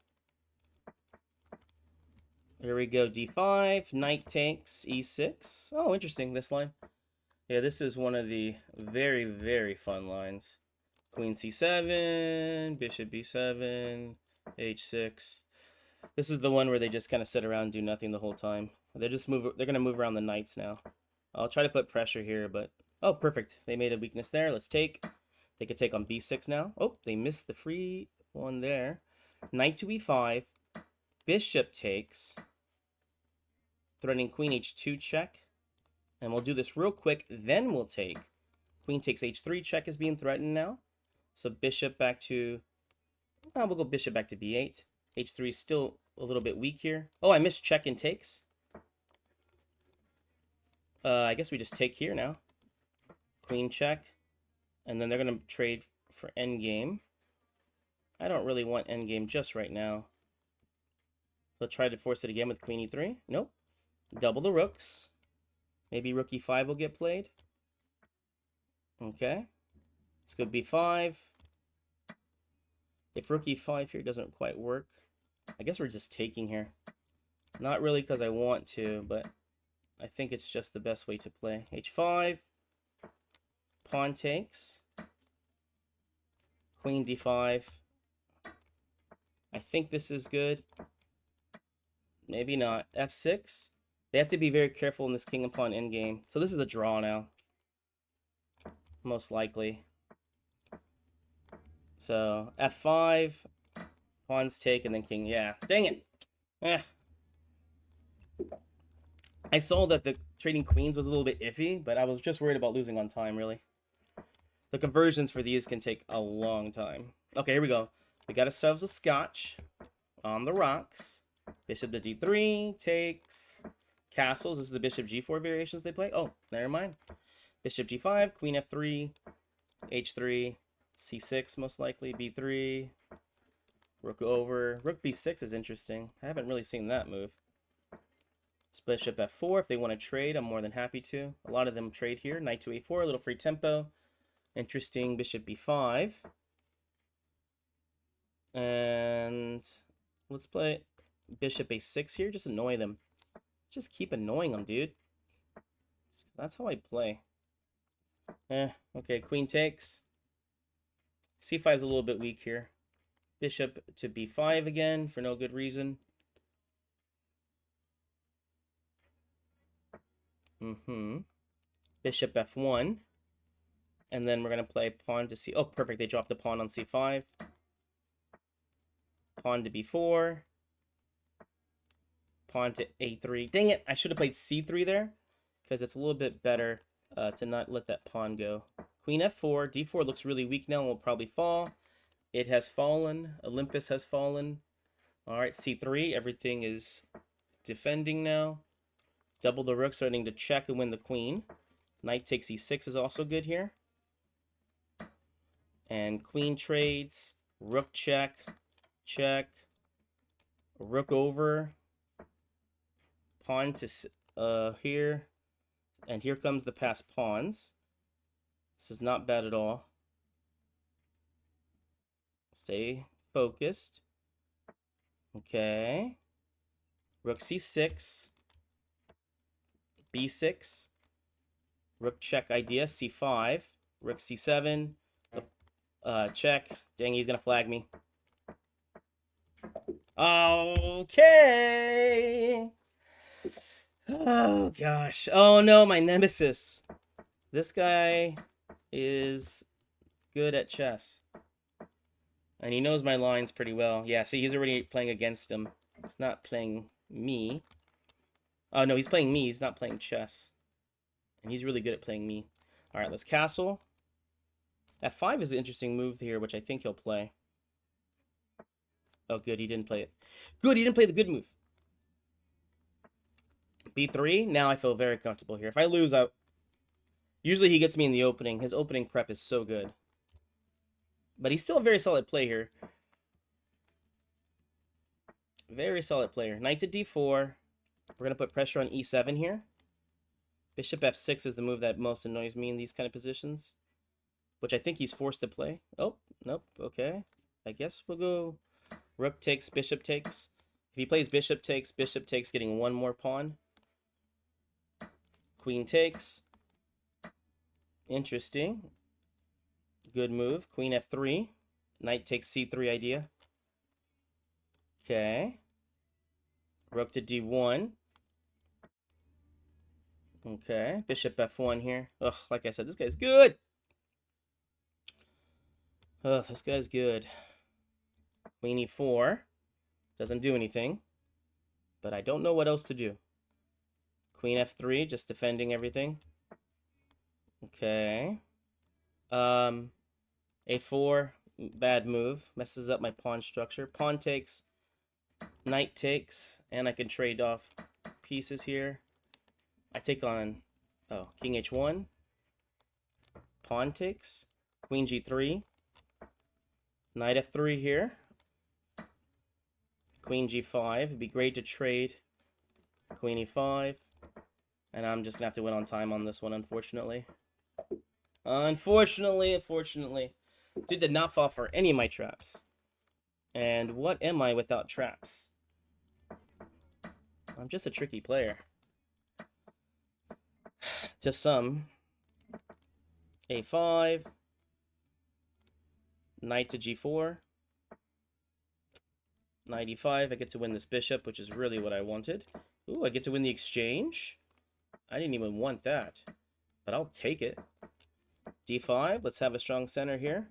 Here we go, d5, knight takes, e6. Oh, interesting, this line. Yeah, this is one of the very, very fun lines. Queen c7, bishop b7, h6. This is the one where they just kind of sit around and do nothing the whole time. They're going to move around the knights now. I'll try to put pressure here, but... Oh, perfect. They made a weakness there. Let's take. They could take on b6 now. Oh, they missed the free one there. Knight to e5. Bishop takes. Threatening queen h2 check. And we'll do this real quick. Then we'll take. Queen takes h3 check is being threatened now. So bishop back to... Oh, we'll go bishop back to b8. h3 is still a little bit weak here. Oh, I missed check and takes. I guess we just take here now. Queen check. And then they're going to trade for endgame. I don't really want endgame just right now. They'll try to force it again with queen e3. Nope. Double the rooks. Maybe rook e5 will get played. Okay. Let's go b5. If rook e5 here doesn't quite work, I guess we're just taking here. Not really because I want to, but I think it's just the best way to play. h5. Pawn takes. Queen d5. I think this is good. Maybe not. f6. They have to be very careful in this king and pawn endgame. So this is a draw now. Most likely. So f5. Pawns take and then king. Yeah. Dang it. Eh. I saw that the trading queens was a little bit iffy, but I was just worried about losing on time, really. The conversions for these can take a long time. Okay, here we go. We got ourselves a scotch on the rocks. Bishop to d3 takes castles. This is the bishop g4 variations they play. Oh, never mind. Bishop g5, queen f3, h3, c6 most likely, b3, rook over. Rook b6 is interesting. I haven't really seen that move. Bishop f4, if they want to trade, I'm more than happy to. A lot of them trade here. Knight to a4, a little free tempo. Interesting, bishop b5. And let's play bishop a6 here. Just annoy them. Just keep annoying them, dude. That's how I play. Okay, queen takes. c5 is a little bit weak here. Bishop to b5 again for no good reason. Bishop f1. And then we're going to play pawn to c... Oh, perfect. They dropped the pawn on c5. Pawn to b4. Pawn to a3. Dang it! I should have played c3 there, because it's a little bit better to not let that pawn go. Queen f4. d4 looks really weak now and will probably fall. It has fallen. Olympus has fallen. Alright, c3. Everything is defending now. Double the rook, starting to check and win the queen. Knight takes e6 is also good here. And queen trades. Rook check. Check. Rook over. Pawn to here. And here comes the passed pawns. This is not bad at all. Stay focused. Okay. Rook c6. b6. Rook check idea. c5. Rook c7. Check. Dang, he's going to flag me. Okay. Oh, gosh. Oh, no, my nemesis. This guy is good at chess. And he knows my lines pretty well. Yeah, see, he's already playing against him. He's not playing me. Oh, no, he's playing me. He's not playing chess. And he's really good at playing me. All right, let's castle. F5 is an interesting move here, which I think he'll play. Oh, good, he didn't play it. Good, he didn't play the good move. B3, now I feel very comfortable here. If I lose, usually he gets me in the opening. His opening prep is so good. But he's still a very solid play here. Very solid player. Knight to d4. We're going to put pressure on e7 here. Bishop f6 is the move that most annoys me in these kind of positions, which I think he's forced to play. Oh, nope. Okay. I guess we'll go rook takes, bishop takes. If he plays bishop takes, getting one more pawn. Queen takes. Interesting. Good move. Queen f3. Knight takes c3 idea. Okay. Rook to d1. Okay. Bishop f1 here. Ugh, like I said, this guy's good. Ugh, this guy's good. Queen e4. Doesn't do anything. But I don't know what else to do. Queen f3, just defending everything. Okay. A4, bad move. Messes up my pawn structure. Pawn takes. Knight takes. And I can trade off pieces here. I take on, king h1. Pawn takes. Queen g3. Knight f3 here. Queen g5. It'd be great to trade. Queen e5. And I'm just going to have to win on time on this one, unfortunately. Unfortunately. Dude did not fall for any of my traps. And what am I without traps? I'm just a tricky player. To some. A5. Knight to g4. Knight e5. I get to win this bishop, which is really what I wanted. Ooh, I get to win the exchange. I didn't even want that. But I'll take it. d5. Let's have a strong center here.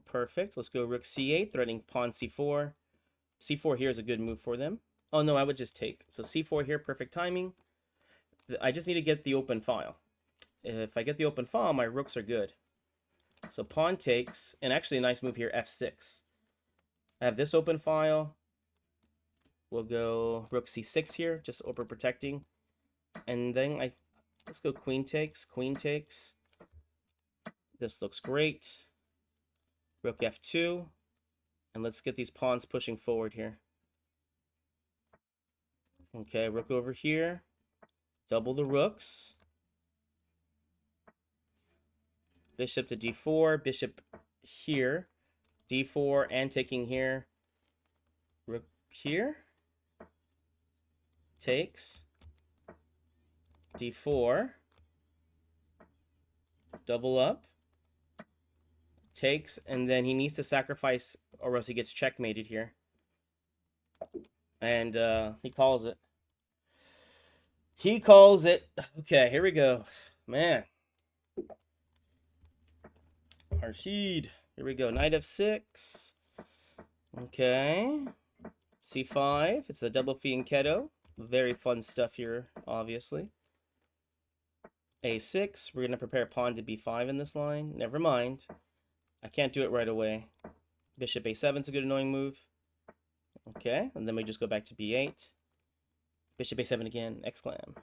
Perfect. Let's go rook c8, threatening pawn c4. c4 here is a good move for them. Oh, no, I would just take. So c4 here, perfect timing. I just need to get the open file. If I get the open file, my rooks are good. So pawn takes, and actually a nice move here, f6. I have this open file. We'll go rook c6 here, just overprotecting. And then let's go queen takes, queen takes. This looks great. Rook f2. And let's get these pawns pushing forward here. Okay, rook over here. Double the rooks. Bishop to d4, bishop here. d4 and taking here. Rook here. Takes. d4. Double up. Takes, and then he needs to sacrifice or else he gets checkmated here. And he calls it. He calls it. Okay, here we go. Man. Rashid. Here we go. Knight f6. Okay. c5. It's the double fianchetto. Very fun stuff here, obviously. a6. We're going to prepare pawn to b5 in this line. Never mind. I can't do it right away. Bishop a7 is a good annoying move. Okay, and then we just go back to b8. Bishop a7 again, exclam.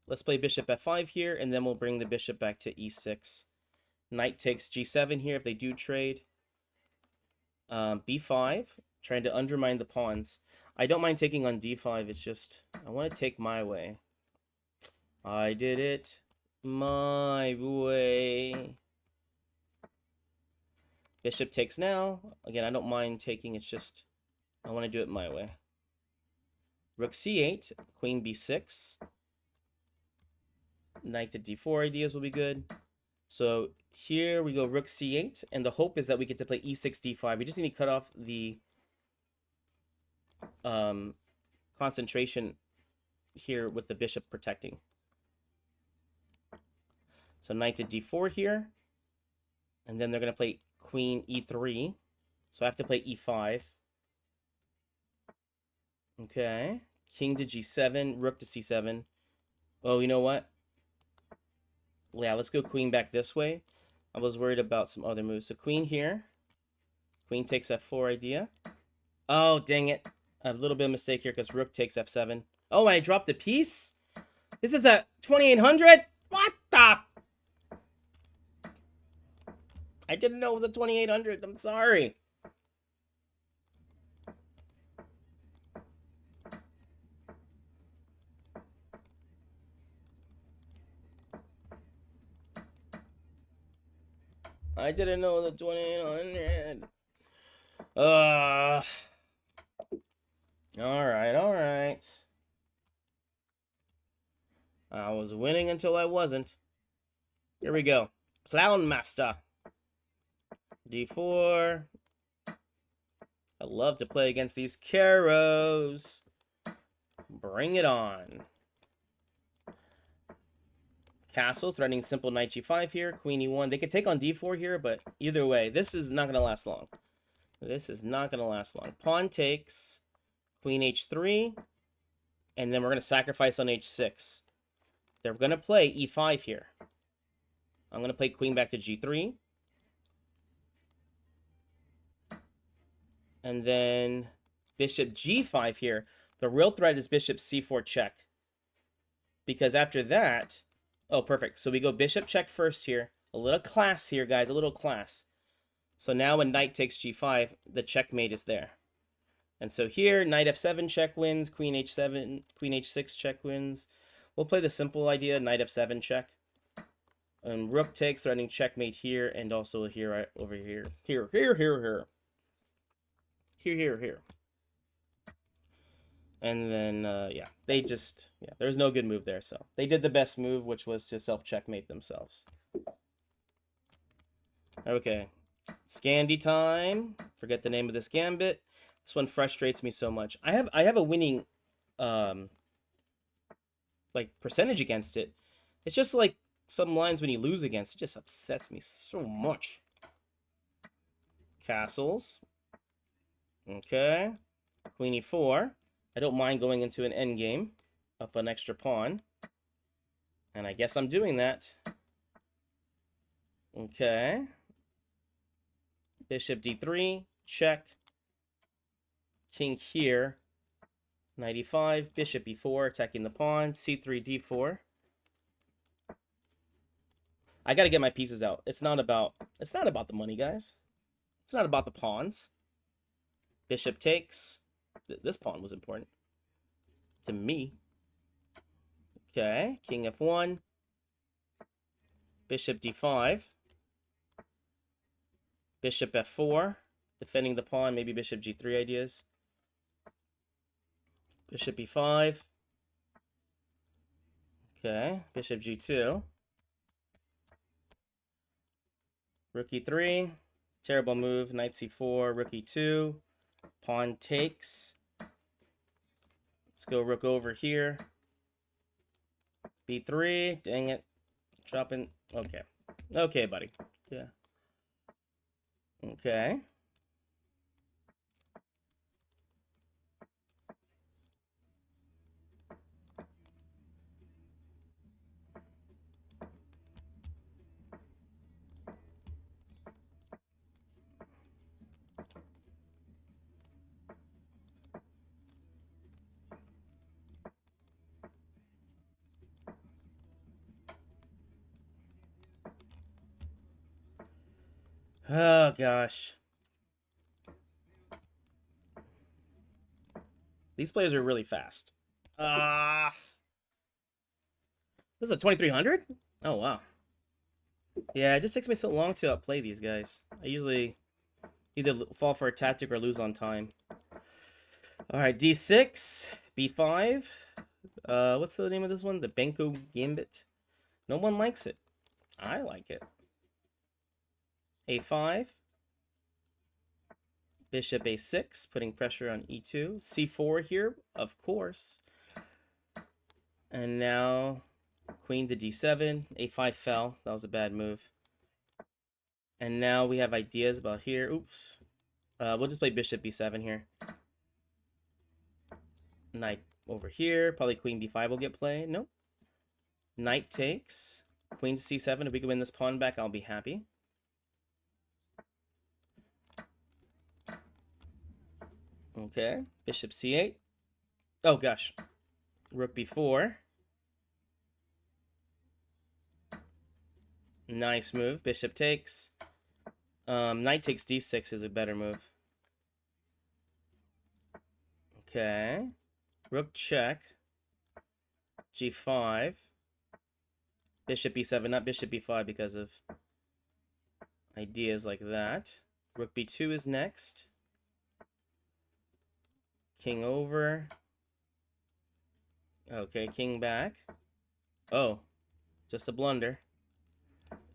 Let's play bishop f5 here, and then we'll bring the bishop back to e6. Knight takes g7 here if they do trade. b5, trying to undermine the pawns. I don't mind taking on d5, it's just, I want to take my way. I did it my way. Bishop takes now. Again, I don't mind taking, it's just, I want to do it my way. Rook c8, queen b6. Knight to d4 ideas will be good. So here we go rook c8, and the hope is that we get to play e6, d5. We just need to cut off the concentration here with the bishop protecting. So knight to d4 here. And then they're going to play queen e3. So I have to play e5. Okay. King to g7, rook to c7. Oh, you know what? Yeah, let's go queen back this way. I was worried about some other moves. So queen here. Queen takes f4 idea. Oh, dang it. A little bit of mistake here because rook takes f7. Oh, I dropped a piece? This is a 2800? What the? I didn't know it was a 2800. I'm sorry. I didn't know the 2800. Alright. I was winning until I wasn't. Here we go. Clown Master. D4. I love to play against these Caros. Bring it on. Castle, threatening simple knight g5 here. Queen e1. They could take on d4 here, but either way, this is not going to last long. This is not going to last long. Pawn takes. Queen h3. And then we're going to sacrifice on h6. They're going to play e5 here. I'm going to play queen back to g3. And then bishop g5 here. The real threat is bishop c4 check. Because after that... Oh, perfect. So we go bishop check first here. A little class here, guys. A little class. So now when knight takes g5, the checkmate is there. And so here, knight f7 check wins. Queen h7, queen h6 check wins. We'll play the simple idea, knight f7 check. And rook takes, threatening checkmate here. And also here, over here. Here. And then, yeah, they just, yeah, there's no good move there. So they did the best move, which was to self-checkmate themselves. Okay, Scandi time. Forget the name of this gambit. This one frustrates me so much. I have a winning, like, percentage against it. It's just like some lines when you lose against, it just upsets me so much. Castles. Okay. Queen e4. I don't mind going into an endgame. Up an extra pawn. And I guess I'm doing that. Okay. Bishop d3. Check. King here. Knight e5. Bishop e4. Attacking the pawn. c3, d4. I gotta get my pieces out. It's not about the money, guys. It's not about the pawns. Bishop takes. This pawn was important to me. Okay, king f1. Bishop d5. Bishop f4. Defending the pawn, maybe bishop g3 ideas. Bishop e5. Okay, bishop g2. Rook e3. Terrible move. Knight c4. Rook e2. Pawn takes. Let's go rook over here. b3. Dang it. Dropping. Okay. Okay, buddy. Yeah. Okay. Oh, gosh. These players are really fast. This is a 2300? Oh, wow. Yeah, it just takes me so long to outplay these guys. I usually either fall for a tactic or lose on time. Alright, d6, b5. What's the name of this one? The Benko Gambit. No one likes it. I like it. a5. Bishop a6, putting pressure on e2. c4 here, of course. And now queen to d7. a5 fell. That was a bad move. And now we have ideas about here. Oops. We'll just play bishop b7 here. Knight over here. Probably queen d5 will get played. Nope. Knight takes. Queen to c7. If we can win this pawn back, I'll be happy. Okay. Bishop c8. Oh, gosh. Rook b4. Nice move. Bishop takes. Knight takes d6 is a better move. Okay. Rook check. g5. Bishop b7, not bishop b5 because of ideas like that. Rook b2 is next. King over. Okay, king back. Oh, just a blunder.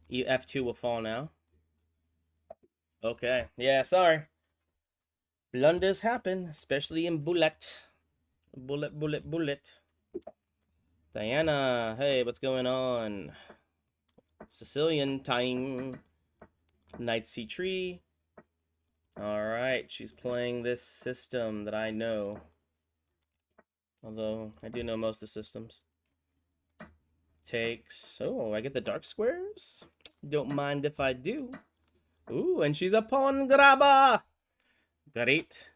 f2 will fall now. Okay, yeah, sorry. Blunders happen, especially in Bullet. Bullet. Diana, hey, what's going on? Sicilian time. Knight c3. Alright, she's playing this system that I know. Although, I do know most of the systems. Takes. Oh, I get the dark squares? Don't mind if I do. Ooh, and she's a pawn grabber! Great.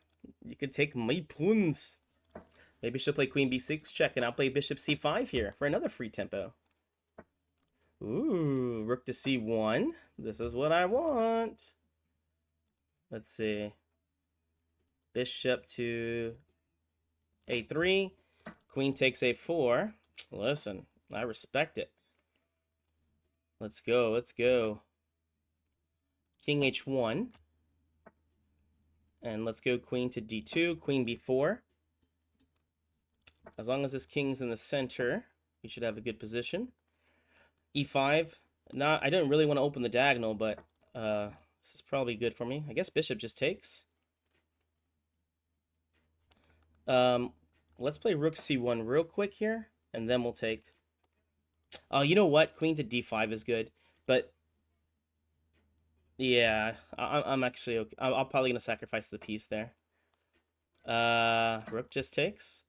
You could take my pawns. Maybe she'll play queen b6 check, and I'll play bishop c5 here for another free tempo. Ooh, rook to c1. This is what I want. Let's see. Bishop to a3. Queen takes a4. Listen, I respect it. Let's go, let's go. King h1. And let's go queen to d2, queen b4. As long as this king's in the center, we should have a good position. e5. I didn't really want to open the diagonal, but this is probably good for me. I guess bishop just takes. Let's play rook c1 real quick here, and then we'll take. Oh, you know what? Queen to d5 is good, but yeah, I'm actually okay. I'm probably gonna sacrifice the piece there. Rook just takes.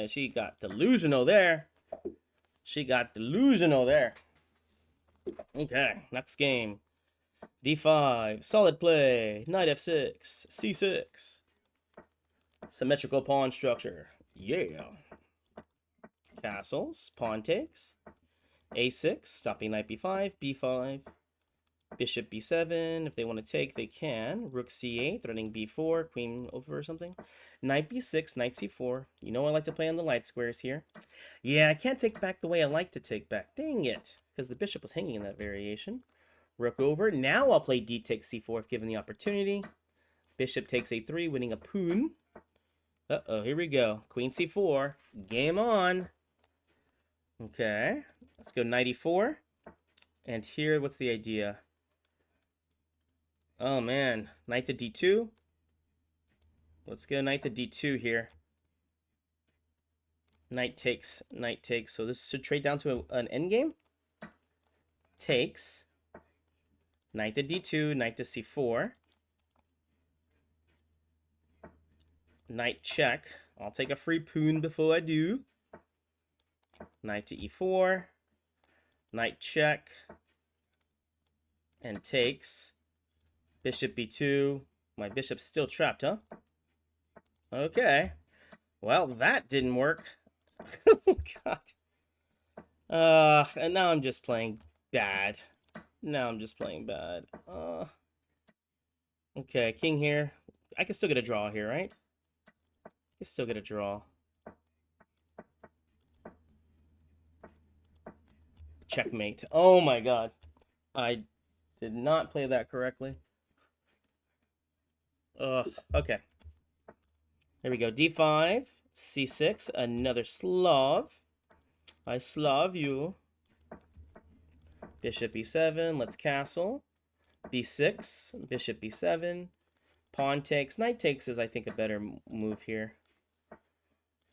She got delusional there. She got delusional there. Okay, next game. D5, solid play, knight f6, c6. Symmetrical pawn structure. Yeah. Castles, pawn takes. a6, stopping knight b5, b5. Bishop b7. If they want to take, they can. Rook c8, threatening b4, queen over or something. Knight b6, knight c4. You know I like to play on the light squares here. Yeah, I can't take back the way I like to take back. Dang it. Because the bishop was hanging in that variation. Rook over. Now I'll play d takes c4 if given the opportunity. Bishop takes a3, winning a pawn. Uh-oh, here we go. Queen c4. Game on. Okay. Let's go knight e4. And here, what's the idea? Oh, man. Knight to d2. Let's go knight to d2 here. Knight takes, knight takes. So this should trade down to an endgame. Takes. Knight to d2, knight to c4. Knight check. I'll take a free pawn before I do. Knight to e4. Knight check. And takes. Bishop b2. My bishop's still trapped, huh? Okay. Well, that didn't work. Oh, God. And now I'm just playing bad. Now I'm just playing bad. Okay, king here. I can still get a draw here, right? I can still get a draw. Checkmate. Oh my god. I did not play that correctly. Ugh. Okay. Here we go. D5, C6, another Slav. I Slav you. Bishop E7, let's castle. B6, Bishop B7. Pawn takes. Knight takes is, I think, a better move here.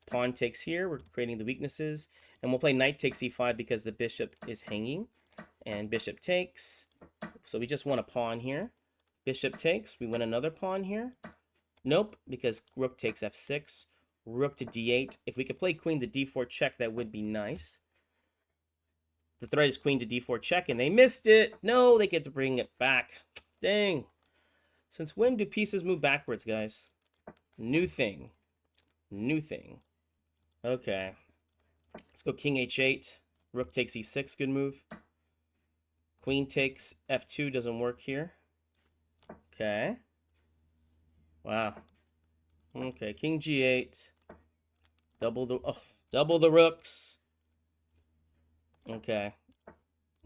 Pawn takes here. We're creating the weaknesses. And we'll play knight takes e5 because the bishop is hanging. And bishop takes. So we just won a pawn here. Bishop takes. We win another pawn here. Nope, because rook takes f6. Rook to d8. If we could play queen to d4 check, that would be nice. The threat is queen to d4 check, and they missed it. No, they get to bring it back. Dang. Since when do pieces move backwards, guys? New thing. New thing. Okay. Let's go king h8. Rook takes e6. Good move. Queen takes f2. Doesn't work here. Okay. Wow. Okay, king g8. Double the rooks. Okay.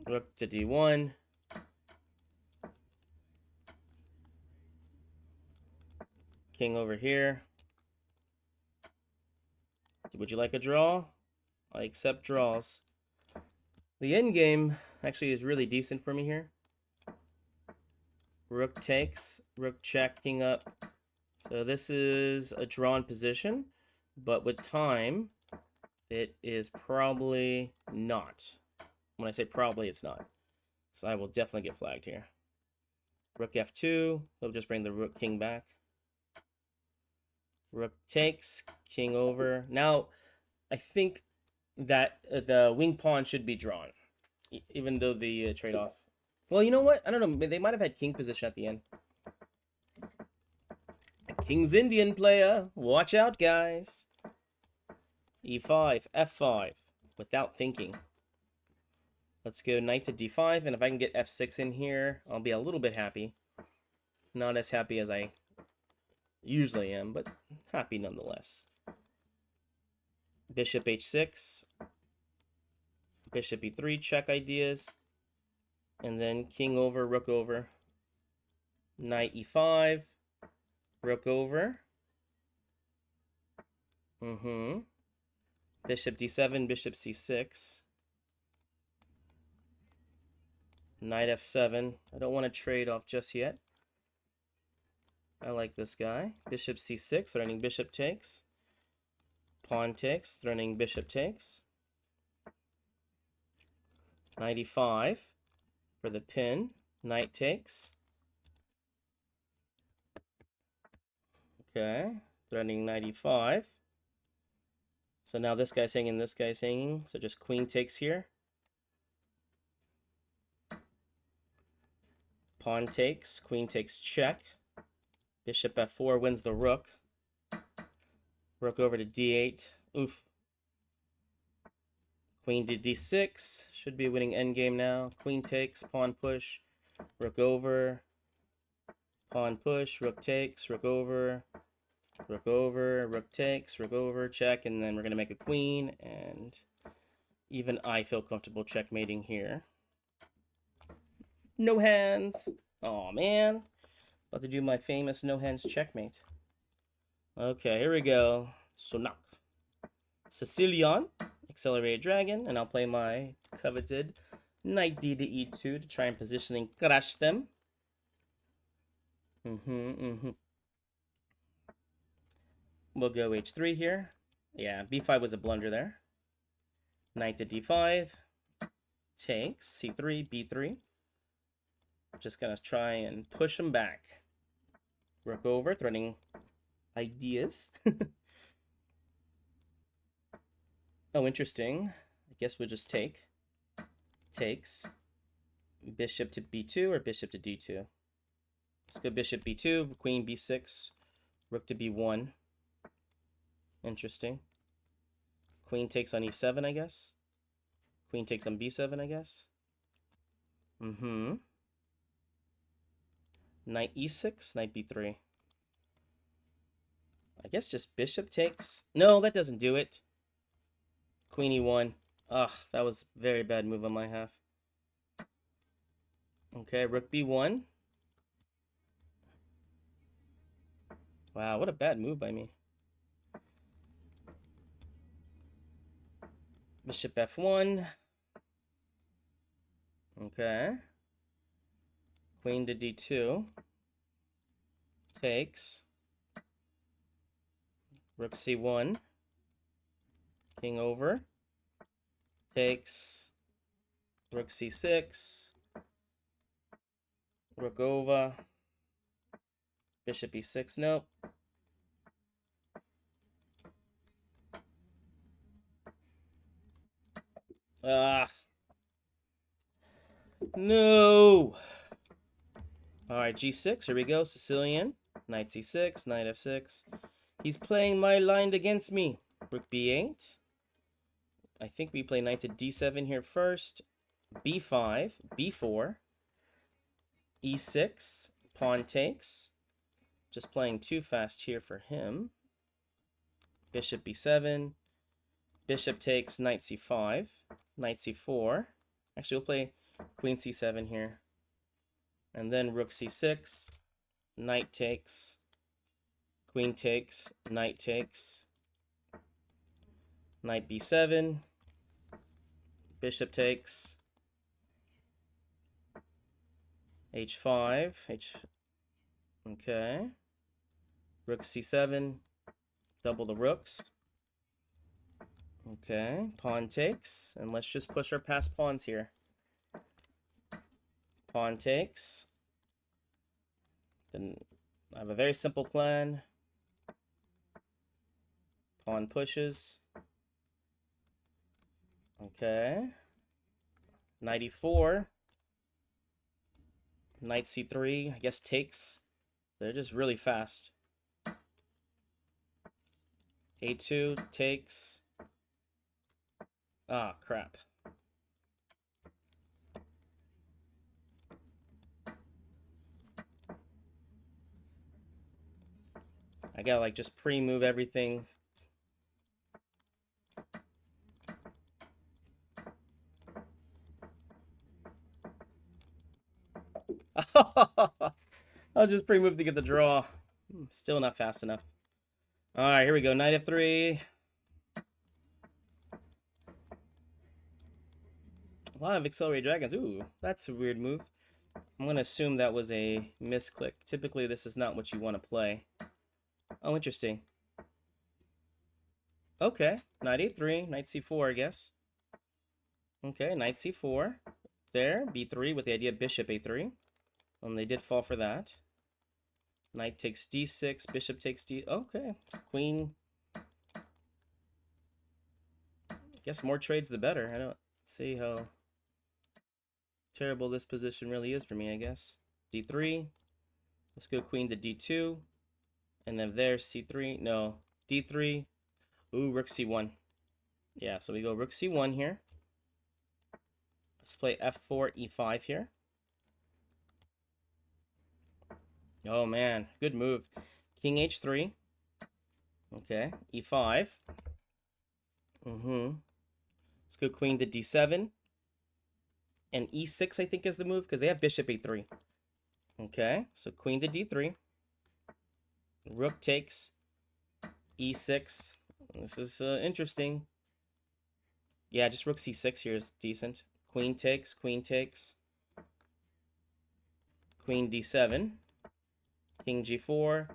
Rook to d1. King over here. Would you like a draw? I accept draws. The endgame actually is really decent for me here. Rook takes, rook check, king up. So this is a drawn position, but with time, it is probably not. When I say probably, it's not. So I will definitely get flagged here. Rook f2, he'll just bring the rook king back. Rook takes, king over. Now, I think that the wing pawn should be drawn, even though the trade-off. Well, you know what? I don't know. They might have had king position at the end. King's Indian player. Watch out, guys. E5, F5, without thinking. Let's go knight to D5, and if I can get F6 in here, I'll be a little bit happy. Not as happy as I usually am, but happy nonetheless. Bishop H6. Bishop E3, check ideas. And then king over, rook over. Knight E5. Rook over. Bishop D7, bishop C6. Knight F7. I don't want to trade off just yet. I like this guy. Bishop C6, threatening bishop takes. Pawn takes, threatening bishop takes. Knight E5 for the pin. Knight takes. Okay. threatening knight e5. So now this guy's hanging, this guy's hanging. So just queen takes here. Pawn takes, queen takes check. Bishop f4 wins the rook. Rook over to d8. Oof. Queen to d6. Should be winning endgame now. Queen takes, pawn push, rook over. Pawn push, rook takes, rook over. Rook over, rook takes, rook over, check, and then we're going to make a queen, and even I feel comfortable checkmating here. No hands. Oh man. About to do my famous no hands checkmate. Okay, here we go. Sonak. Sicilian, accelerated dragon, and I'll play my coveted knight d to e2 to try and position and crush them. We'll go h3 here. Yeah, b5 was a blunder there. Knight to d5. Takes, c3, b3. Just gonna try and push him back. Rook over, threatening ideas. Oh, interesting. I guess we'll just take. Takes. Bishop to b2 or bishop to d2? Let's go bishop b2, queen b6, rook to b1. Interesting. Queen takes on e7, I guess. Queen takes on b7, I guess. Knight e6, knight b3. I guess just bishop takes. No, that doesn't do it. Queen e1. Ugh, that was a very bad move on my half. Okay, rook b1. Wow, what a bad move by me. Bishop f1. Okay. Queen to d2. Takes. Rook c1. King over. Takes. Rook c6. Rook over. Bishop e6. Nope. Ah. No. Alright, g6. Here we go. Sicilian. Knight c6. Knight f6. He's playing my line against me. Rook b8. I think we play knight to d7 here first. b5. b4. e6. Pawn takes. Just playing too fast here for him. Bishop b7. Bishop takes, knight c5. Knight c4. Actually, we'll play queen c7 here. And then rook c6. Knight takes. Queen takes. Knight takes. Knight b7. Bishop takes. h5. Okay. Rook c7. Double the rooks. Okay. Pawn takes. And let's just push our passed pawns here. Pawn takes. Then I have a very simple plan. Pawn pushes. Okay. Knight e4. Knight c3, I guess takes. They're just really fast. a2 takes. Ah, crap. I gotta like just pre-move everything. I'll just pre-move to get the draw. Still not fast enough. Alright, here we go. Knight f3. A lot of accelerated dragons. Ooh, that's a weird move. I'm going to assume that was a misclick. Typically, this is not what you want to play. Oh, interesting. Okay, knight a3, knight c4, I guess. Okay, knight c4. There, b3 with the idea of bishop a3. And they did fall for that. Knight takes d6. Bishop takes d... Okay. Queen. Guess more trades the better. I don't see how terrible this position really is for me, I guess. d3. Let's go queen to d2. And then there's c3. No. d3. Ooh, rook c1. Yeah, so we go rook c1 here. Let's play f4, e5 here. Oh, man. Good move. King h3. Okay. e5. Let's go queen to d7. And e6, I think, is the move, because they have bishop a3. Okay, so queen to d3. Rook takes e6. This is interesting. Yeah, just rook c6 here is decent. Queen takes, queen takes. Queen d7. King g4.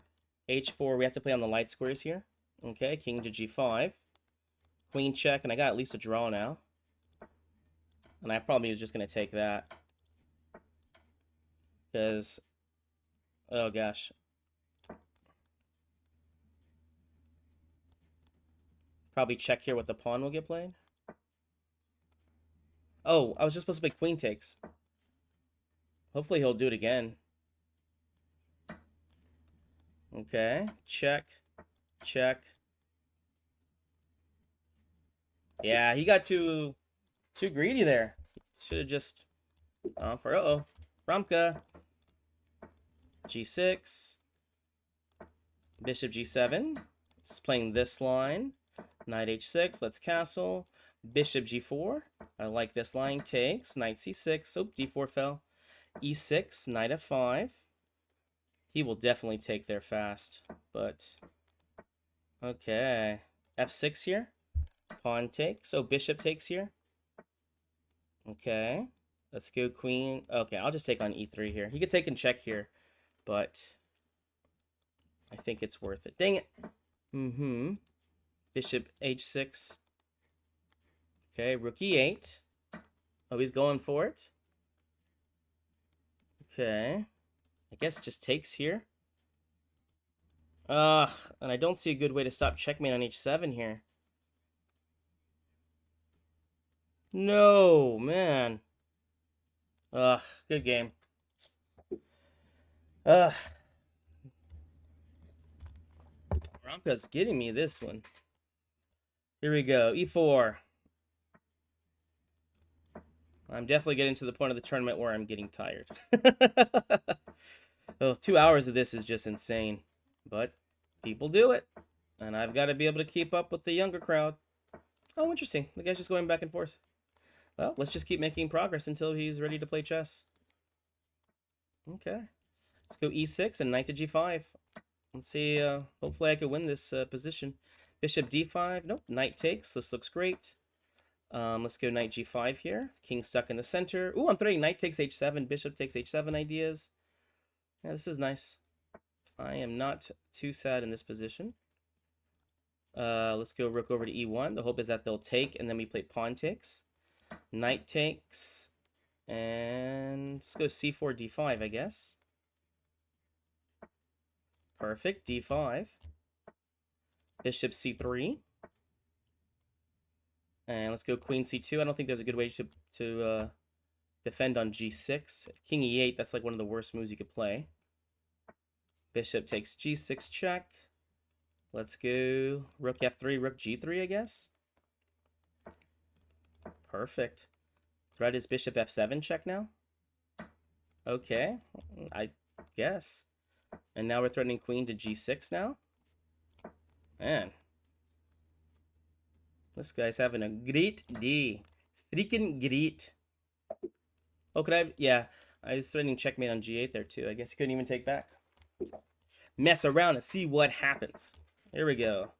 h4, we have to play on the light squares here. Okay, king to g5. Queen check, and I got at least a draw now. And I probably was just going to take that. Because, oh gosh. Probably check here what the pawn will get played. Oh, I was just supposed to play queen takes. Hopefully he'll do it again. Okay, check, check. Yeah, he got too greedy there. Should have just for Ramka. G6. Bishop G7. It's playing this line. Knight H6. Let's castle. Bishop G4. I like this line. Takes. Knight C6. Oh, D4 fell. E6. Knight F5. He will definitely take there fast. But okay. F6 here. Pawn takes. So bishop takes here. Okay. Let's go queen. Okay, I'll just take on E3 here. He could take and check here, but I think it's worth it. Dang it. Bishop H6. Okay, rook E8. Oh, he's going for it. Okay. I guess just takes here. And I don't see a good way to stop checkmate on H7 here. No, man. Good game. Ramka's getting me this one. Here we go. E4. I'm definitely getting to the point of the tournament where I'm getting tired. Oh, 2 hours of this is just insane. But people do it. And I've got to be able to keep up with the younger crowd. Oh, interesting. The guy's just going back and forth. Well, let's just keep making progress until he's ready to play chess. Okay. Let's go e6 and knight to g5. Let's see. Hopefully I can win this position. Bishop d5. Nope. Knight takes. This looks great. Let's go knight g5 here. King stuck in the center. Ooh, I'm throwing knight takes h7. Bishop takes h7 ideas. Yeah, this is nice. I am not too sad in this position. Let's go rook over to e1. The hope is that they'll take, and then we play pawn takes. Knight takes. And let's go c4, d5, I guess. Perfect. d5. Bishop c3. And let's go queen c2. I don't think there's a good way to defend on g6. King e8, that's like one of the worst moves you could play. Bishop takes g6 check. Let's go rook f3, rook g3, I guess. Perfect. Threat is bishop f7 check now. Okay, I guess. And now we're threatening queen to g6 now. Man. This guy's having a great day. Freaking great. Oh, could I? Yeah, I was threatening checkmate on g8 there too. I guess you couldn't even take back. Mess around and see what happens. Here we go.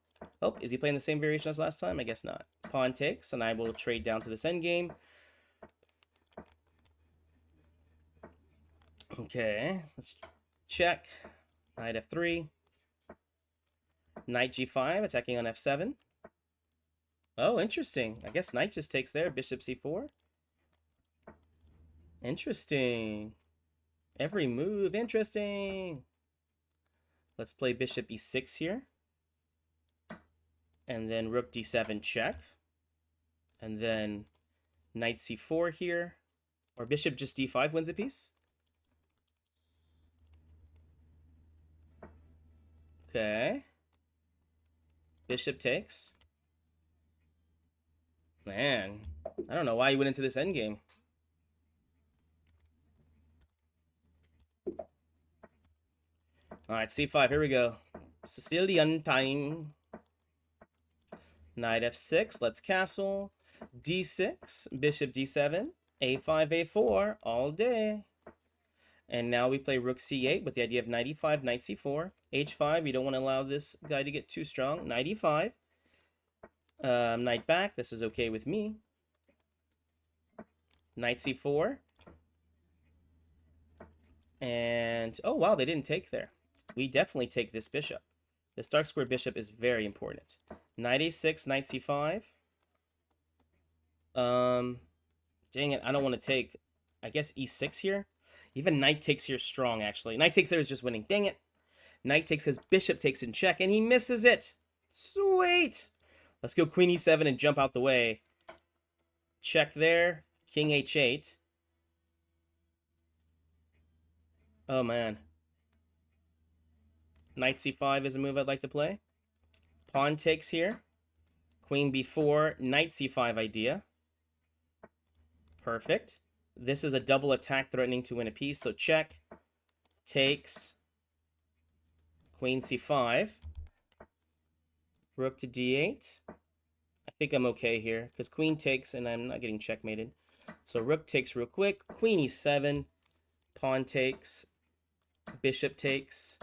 Oh, is he playing the same variation as last time? I guess not. Pawn takes, and I will trade down to this endgame. Okay, let's check. Knight f3. Knight g5, attacking on f7. Oh, interesting. I guess knight just takes there. Bishop c4. Interesting. Every move, interesting. Let's play bishop e6 here. And then rook d7 check. And then knight c4 here. Or bishop just d5 wins a piece. Okay. Bishop takes. Man, I don't know why you went into this endgame. Alright, c5, here we go. Sicilian time. Knight f6, let's castle. d6, bishop d7, a5, a4, all day. And now we play rook c8 with the idea of knight e5, knight c4. h5, you don't want to allow this guy to get too strong. Knight e5. Knight back, this is okay with me. Knight c4. And, oh wow, they didn't take there. We definitely take this bishop. This dark square bishop is very important. Knight a6, knight c5. Dang it, I don't want to take, I guess, e6 here. Even knight takes here strong, actually. Knight takes there is just winning. Dang it. Knight takes his bishop takes in check, and he misses it. Sweet. Let's go queen e7 and jump out the way. Check there. King h8. Oh, man. Knight c5 is a move I'd like to play. Pawn takes here. Queen b4. Knight c5 idea. Perfect. This is a double attack threatening to win a piece. So check. Takes. Queen c5. Rook to d8. I think I'm okay here. Because queen takes and I'm not getting checkmated. So rook takes real quick. Queen e7. Pawn takes. Bishop takes.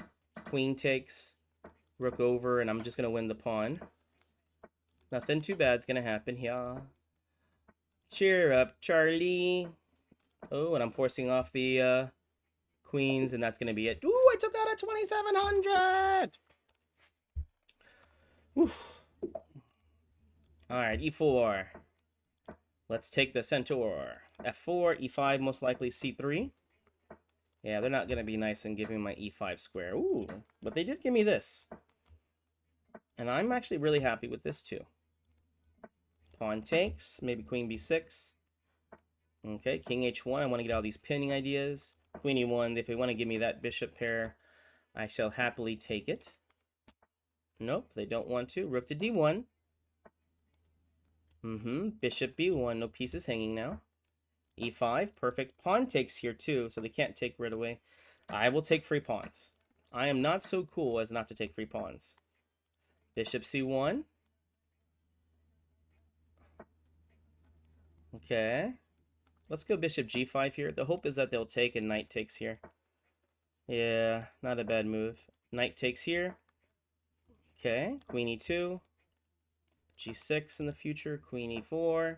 Queen takes. Rook over. And I'm just going to win the pawn. Nothing too bad's going to happen here. Cheer up, Charlie. Oh, and I'm forcing off the queens, and that's going to be it. Ooh, I took out a 2,700! Oof. Alright, e4. Let's take the centaur. f4, e5, most likely c3. Yeah, they're not going to be nice and give me my e5 square. Ooh, but they did give me this. And I'm actually really happy with this, too. Pawn takes, maybe queen b6. Okay, king h1. I want to get all these pinning ideas. Queen e1. If they want to give me that bishop pair, I shall happily take it. Nope, they don't want to. Rook to d1. Bishop b1. No pieces hanging now. e5. Perfect. Pawn takes here too, so they can't take right away. I will take free pawns. I am not so cool as not to take free pawns. Bishop c1. Okay. Let's go bishop g5 here. The hope is that they'll take and knight takes here. Yeah, not a bad move. Knight takes here. Okay, queen e2. g6 in the future. Queen e4.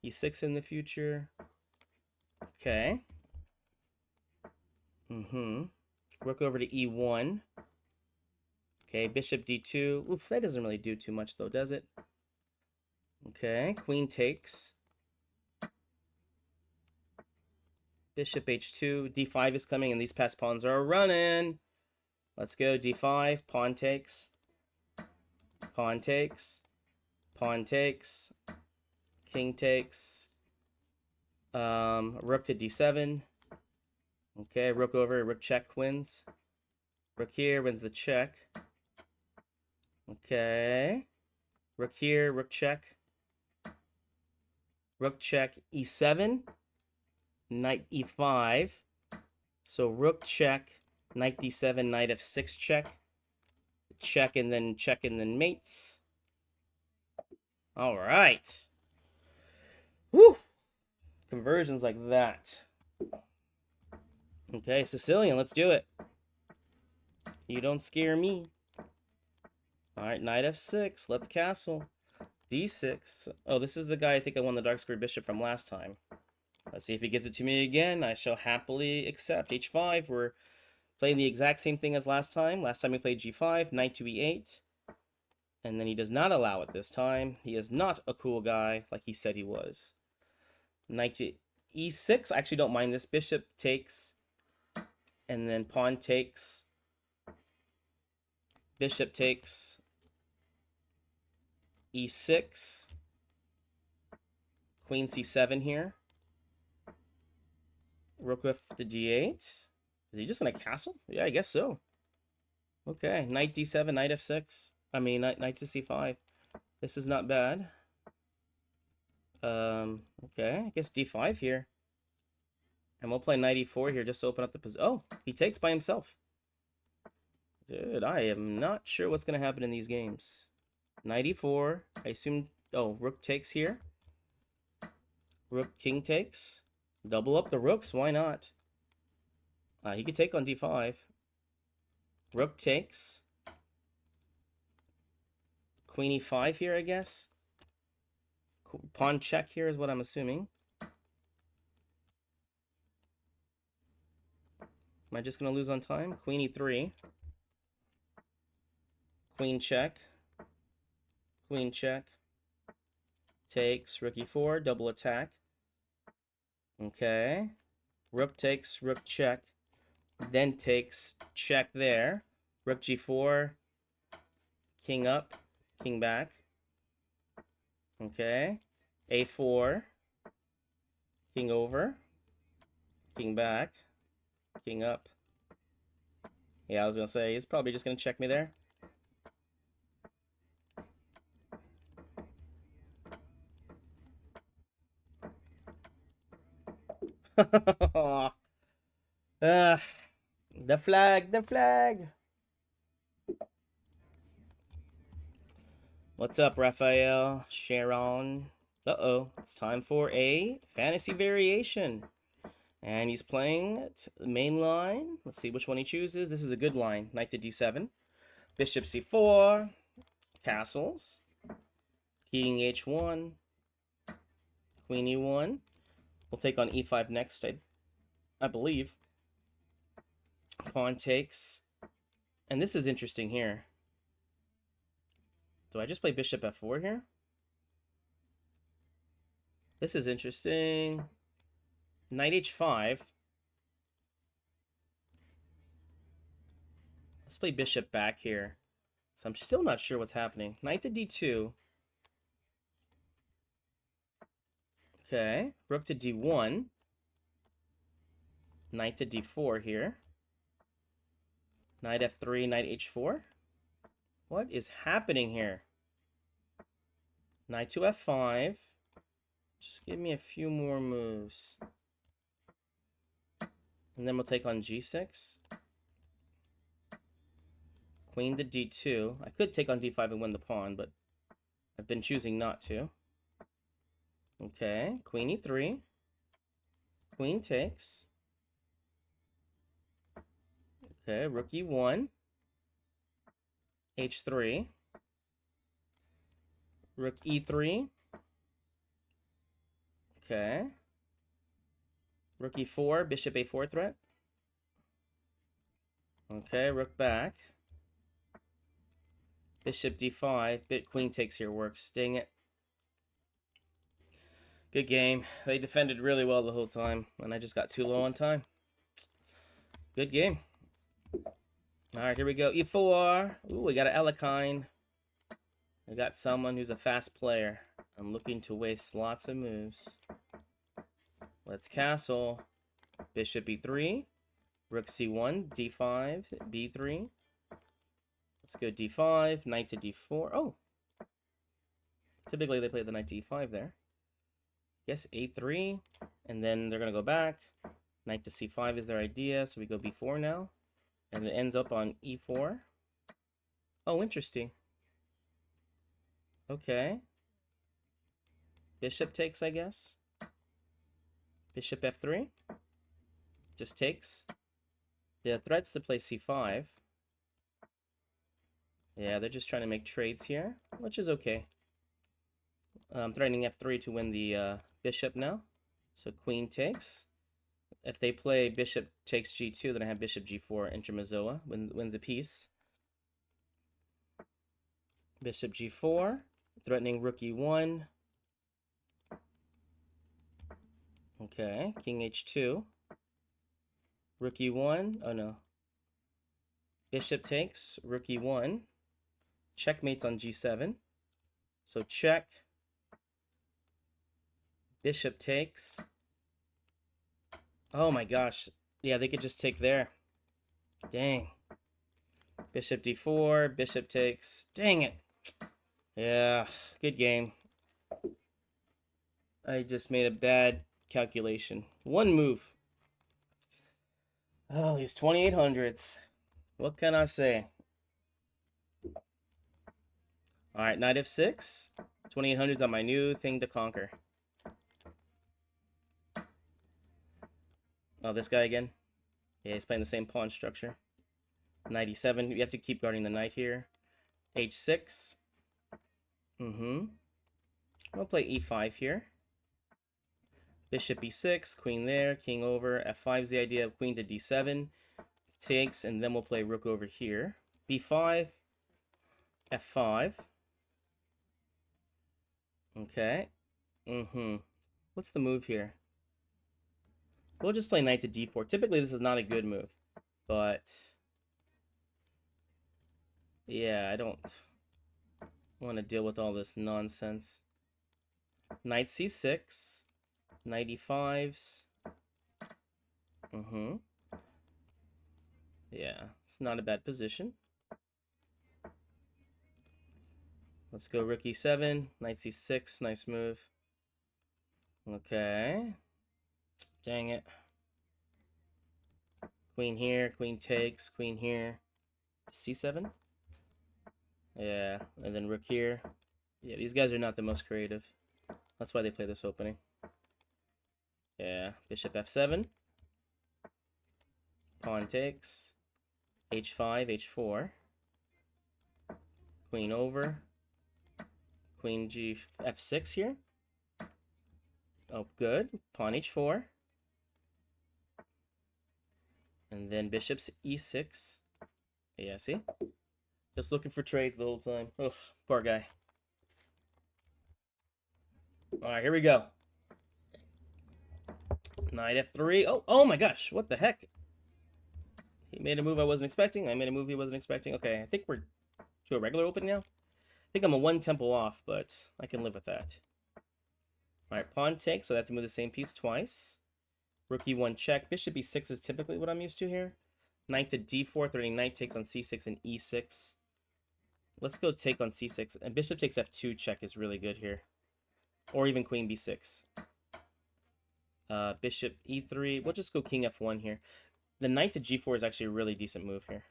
e6 in the future. Okay. Rook over to e1. Okay, bishop d2. Oof, that doesn't really do too much though, does it? Okay, queen takes. Bishop h2, d5 is coming, and these passed pawns are running. Let's go, d5, pawn takes. Pawn takes. Pawn takes. King takes. Rook to d7. Okay, rook over, rook check wins. Rook here wins the check. Okay. Rook here, rook check. Rook check, e7. Knight e5. So rook check, knight d7, knight f6 check. Check and then mates. All right. Woo! Conversions like that. Okay, Sicilian, let's do it. You don't scare me. All right, knight f6. Let's castle. d6. Oh, this is the guy I think I won the dark square bishop from last time. Let's see if he gives it to me again. I shall happily accept. h5. We're playing the exact same thing as last time. Last time we played g5, knight to e8. And then he does not allow it this time. He is not a cool guy like he said he was. Knight to e6. I actually don't mind this. Bishop takes. And then pawn takes. Bishop takes e6. Queen c7 here. Rook with the d8. Is he just going to castle? Yeah, I guess so. Okay, knight d7, knight f6. I mean, knight to c5. This is not bad. Okay, I guess d5 here. And we'll play knight e4 here just to open up the position. Oh, he takes by himself. Dude, I am not sure what's going to happen in these games. Knight e4. I assume... Oh, rook takes here. Rook, king takes. Double up the rooks. Why not? He could take on d5. Rook takes. Queen e5 here, I guess. Pawn check here is what I'm assuming. Am I just going to lose on time? Queen e3. Queen check. Queen check. Takes. Rook e4. Double attack. Okay. Rook takes. Rook check. Then takes. Check there. Rook g4. King up. King back. Okay. a4. King over. King back. King up. Yeah, I was going to say, he's probably just going to check me there. The flag, the flag. What's up, Raphael? Sharon. Uh-oh, it's time for a fantasy variation. And he's playing the main line. Let's see which one he chooses. This is a good line. Knight to d7. Bishop c4. Castles. King h1. Queen e1. We'll take on e5 next, I believe. Pawn takes. And this is interesting here. Do I just play bishop f4 here? This is interesting. Knight h5. Let's play bishop back here. So I'm still not sure what's happening. Knight to d2. Okay. Rook to d1. Knight to d4 here. Knight f3, knight h4. What is happening here? Knight to f5. Just give me a few more moves. And then we'll take on g6. Queen to d2. I could take on d5 and win the pawn, but I've been choosing not to. Okay, queen e3. Queen takes. Okay, rook e1. h3. Rook e3. Okay. Rook e4, bishop a4 threat. Okay, rook back. Bishop d5, queen takes here works. Dang it. Good game. They defended really well the whole time, and I just got too low on time. Good game. Alright, here we go. e4. Ooh, we got an Elekine. I got someone who's a fast player. I'm looking to waste lots of moves. Let's castle. Bishop e3. Rook c1. d5. b3. Let's go d5. Knight to d4. Oh. Typically they play the knight to e5 there. Yes, a3. And then they're going to go back. Knight to c5 is their idea. So we go b4 now. And it ends up on e4. Oh, interesting. Okay. Bishop takes, I guess. Bishop f3. Just takes. The threats to play c5. Yeah, they're just trying to make trades here, which is okay. I'm threatening f3 to win the bishop now. So queen takes. If they play bishop takes g2, then I have bishop g4, intermezzoa, wins a piece. Bishop g4, threatening rook e1. Okay, king h2. Rook e1, oh no. Bishop takes, rook e1. Checkmates on g7. So check. Bishop takes. Oh my gosh. Yeah, they could just take there. Dang. Bishop d4, bishop takes. Dang it. Yeah, good game. I just made a bad calculation. One move. Oh, these 2800s. What can I say? All right, knight f6. 2800s on my new thing to conquer. Oh, this guy again? Yeah, he's playing the same pawn structure. Knight e7. You have to keep guarding the knight here. h6. I'll play e5 here. Bishop e6, queen there, king over. f5 is the idea of queen to d7. Takes, and then we'll play rook over here. b5, f5. Okay. What's the move here? We'll just play knight to d4. Typically, this is not a good move, but yeah, I don't want to deal with all this nonsense. Knight c6, knight e5s. Yeah, it's not a bad position. Let's go rook e7, knight c6, nice move. Okay. Dang it. Queen here, queen takes, queen here. c7? Yeah, and then rook here. Yeah, these guys are not the most creative. That's why they play this opening. Yeah, bishop f7. Pawn takes. h5, h4. Queen over. Queen g f6 here. Oh, good. Pawn h4. And then bishop's e6. Yeah, see? Just looking for trades the whole time. Ugh, poor guy. Alright, here we go. Knight f3. Oh my gosh, what the heck? He made a move I wasn't expecting. I made a move he wasn't expecting. Okay, I think we're to a regular open now. I think I'm a one tempo off, but I can live with that. Alright, pawn takes, so I have to move the same piece twice. Rook e1 check. Bishop e6 is typically what I'm used to here. Knight to d4, threatening knight takes on c6 and e6. Let's go take on c6. And bishop takes f2 check is really good here. Or even queen b6. Bishop e3. We'll just go king f1 here. The knight to g4 is actually a really decent move here.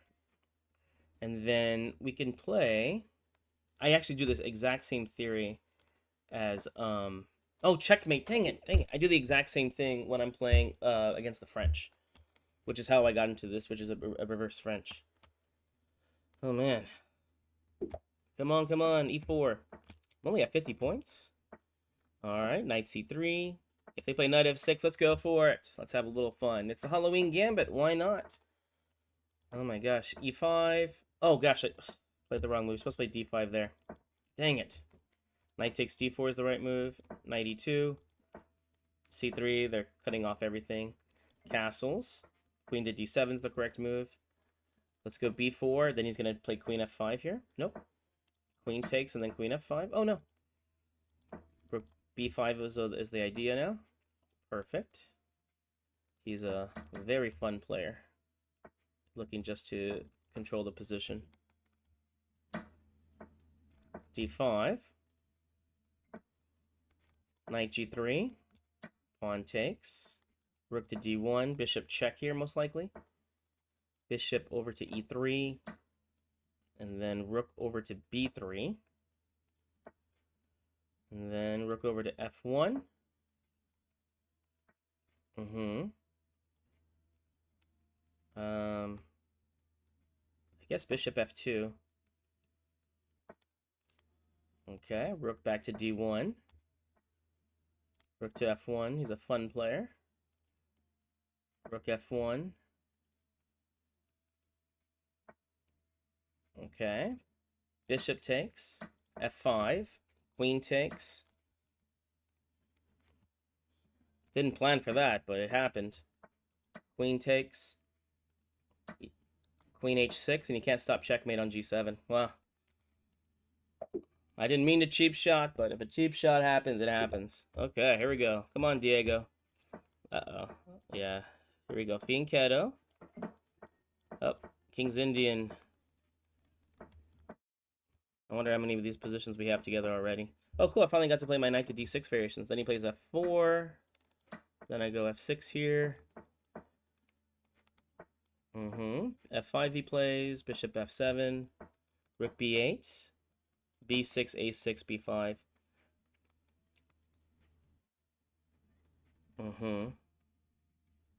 And then we can play... I actually do this exact same theory as... Oh, checkmate. Dang it. I do the exact same thing when I'm playing against the French. Which is how I got into this, which is a reverse French. Oh, man. Come on. E4. I'm only at 50 points. Alright, knight c3. If they play knight f6, let's go for it. Let's have a little fun. It's the Halloween Gambit. Why not? Oh my gosh. e5. Oh gosh, I played the wrong move. Supposed to play d5 there. Dang it. Knight takes d4 is the right move. Knight e2. c3. They're cutting off everything. Castles. Queen to d7 is the correct move. Let's go b4. Then he's going to play queen f5 here. Nope. Queen takes and then queen f5. Oh no. Rook b5 is the idea now. Perfect. He's a very fun player. Looking just to control the position. d5. Knight g3. Pawn takes. Rook to d1. Bishop check here, most likely. Bishop over to e3. And then rook over to b3. And then rook over to f1. I guess bishop f2. Okay, rook back to d1. Rook to f1. He's a fun player. Rook f1. Okay. Bishop takes. f5. Queen takes. Didn't plan for that, but it happened. Queen takes. Queen h6, and you can't stop checkmate on g7. Well, I didn't mean to cheap shot, but if a cheap shot happens, it happens. Okay, here we go. Come on, Diego. Uh-oh. Yeah. Here we go. Fianchetto. Oh, King's Indian. I wonder how many of these positions we have together already. Oh, cool. I finally got to play my knight to d6 variations. Then he plays f4. Then I go f6 here. F5 he plays. Bishop f7. Rook b8. b6, a6, b5.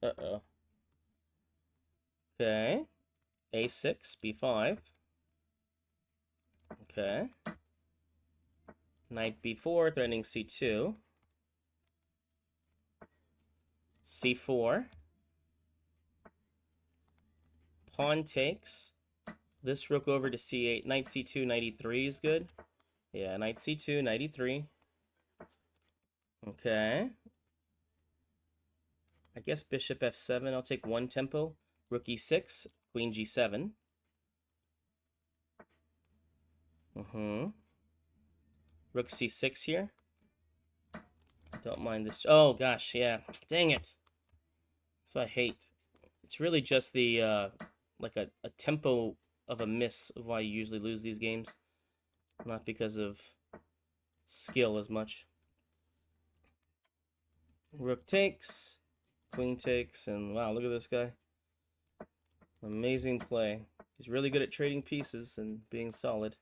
Uh-oh. Okay. a6, b5. Okay. Knight b4, threatening c2. c4. Pawn takes. This rook over to c8. Knight c2, knight e3 is good. Yeah, knight c2, knight e3. Okay. I guess bishop f7. I'll take one tempo. Rook e6, queen g7. Rook c6 here. Don't mind this. Oh, gosh, yeah. Dang it. That's what I hate. It's really just the, like a tempo of a miss of why you usually lose these games. Not because of skill as much. Rook takes, queen takes, and wow, look at this guy. Amazing play. He's really good at trading pieces and being solid.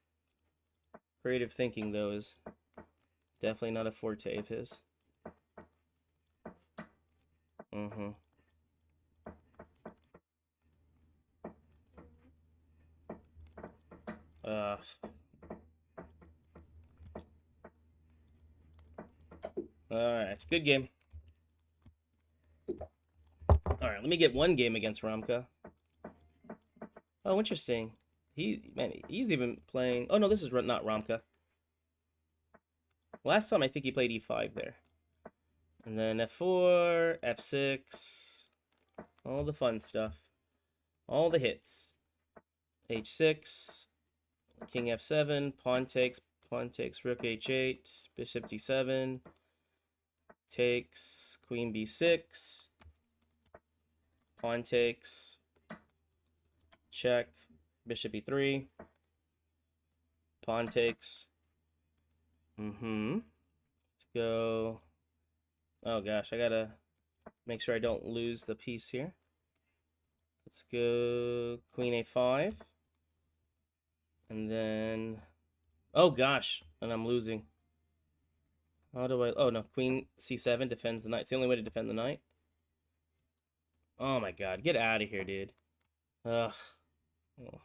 Creative thinking, though, is definitely not a forte of his. Alright, good game. Alright, let me get one game against Ramka. Oh, interesting. He's even playing... Oh, no, this is not Ramka. Last time, I think he played e5 there. And then f4, f6. All the fun stuff. All the hits. h6. King f7. Pawn takes, rook h8. Bishop d7. Takes, queen b6. Pawn takes. Check. Bishop e3. Pawn takes. Let's go. Oh gosh, I gotta make sure I don't lose the piece here. Let's go queen a5. And then... Oh gosh, and I'm losing. How do I... Oh no, queen c7 defends the knight. It's the only way to defend the knight. Oh my god, get out of here, dude. Ugh. Oh.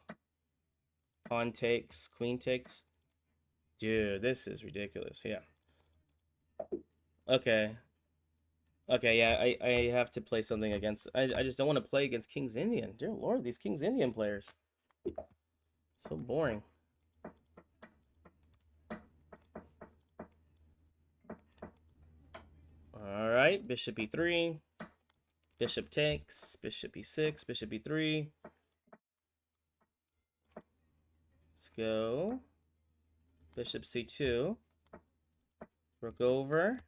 Pawn takes, queen takes. Dude, this is ridiculous. Yeah. Okay. Okay, yeah, I have to play something against... I just don't want to play against King's Indian. Dear Lord, these King's Indian players. So boring. Alright, bishop e3. Bishop takes. Bishop e6. Bishop e3. Let's go. Bishop c2. Rook over.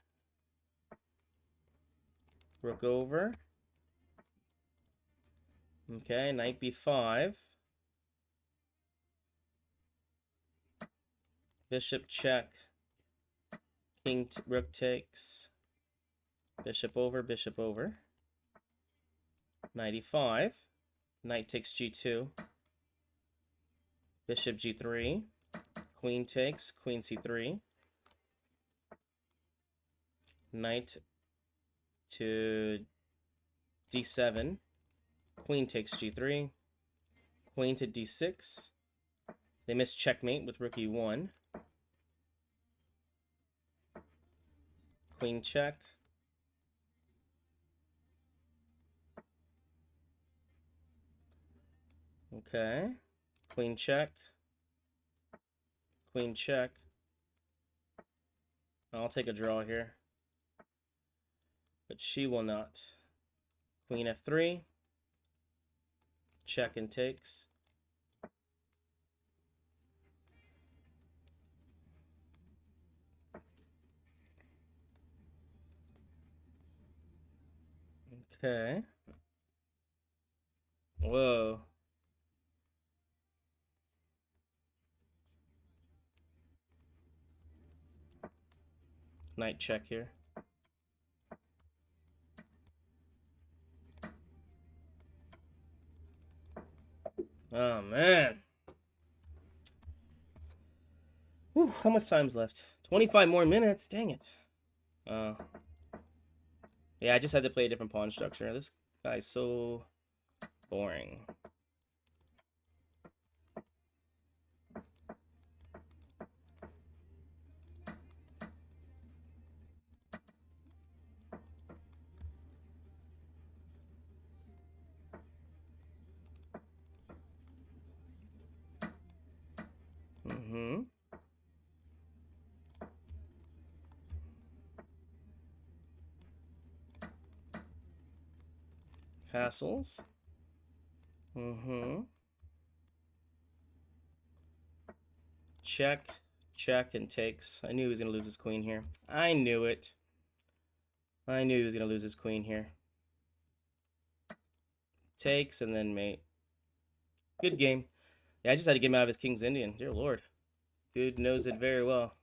Rook over. Okay, knight b5. Bishop check. King rook takes. Bishop over, bishop over. Knight e5. Knight takes g2. Bishop g3. Queen takes, queen c3. Knight to d7. Queen takes g3. Queen to d6. They miss checkmate with rook e1. Queen check. Okay. Queen check. Queen check. I'll take a draw here. But she will not. Queen f3. Check and takes. Okay. Whoa. Knight check here. Oh, man. Whew, how much time's left? 25 more minutes. Dang it. Uh, yeah, I just had to play a different pawn structure. This guy's so boring. Mm-hmm. Castles. Mm-hmm. Check, check, and takes. I knew he was going to lose his queen here. I knew it. I knew he was going to lose his queen here. Takes, and then mate. Good game. Yeah, I just had to get him out of his King's Indian. Dear Lord. Dude knows it very well.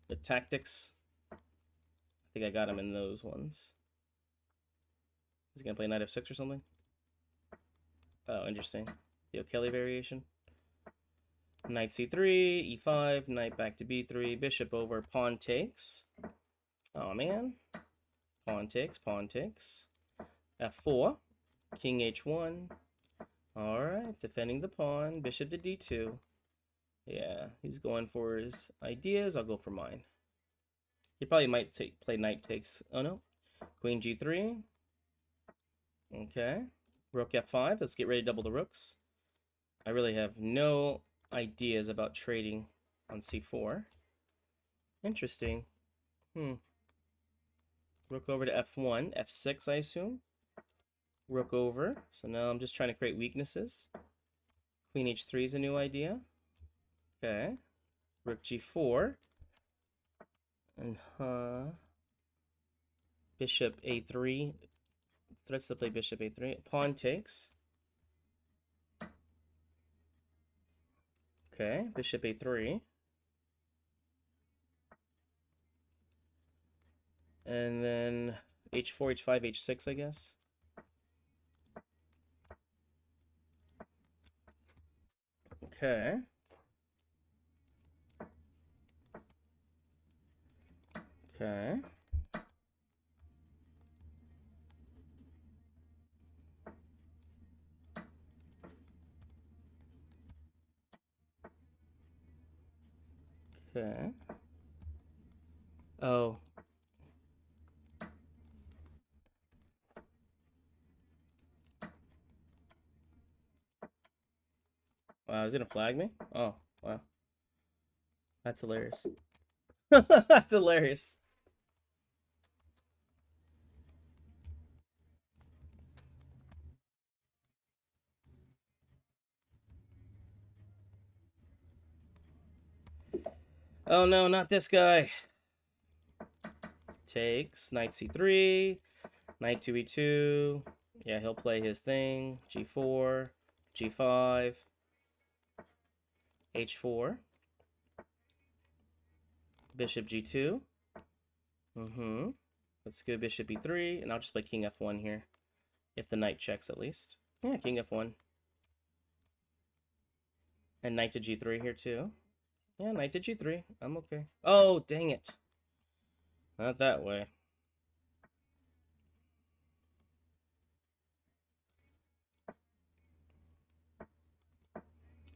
The tactics. I think I got him in those ones. He's going to play Knight f6 or something? Oh, interesting. The O'Kelly variation. Knight c3, e5, knight back to b3, bishop over, pawn takes. Oh, man. Pawn takes, pawn takes. f4, king h1. Alright, defending the pawn, bishop to d2. Yeah, he's going for his ideas. I'll go for mine. He probably might play knight takes. Oh, no. Queen g3. Okay. Rook f5. Let's get ready to double the rooks. I really have no ideas about trading on c4. Interesting. Rook over to f1. f6, I assume. Rook over. So now I'm just trying to create weaknesses. Queen h3 is a new idea. Okay. Rook g4. And bishop a3. Threats to play bishop a3. Pawn takes. Okay. Bishop a3. And then h4, h5, h6, I guess. Okay. Okay. Okay. Oh. Wow, is it gonna flag me? Oh, wow. That's hilarious. That's hilarious. Oh no, not this guy. Takes. Knight c3. Knight 2e2. Yeah, he'll play his thing. g4. g5. h4. Bishop g2. Let's go bishop e3. And I'll just play king f1 here. If the knight checks at least. Yeah, king f1. And knight to g3 here too. Yeah, knight to g3. I'm okay. Oh, dang it. Not that way.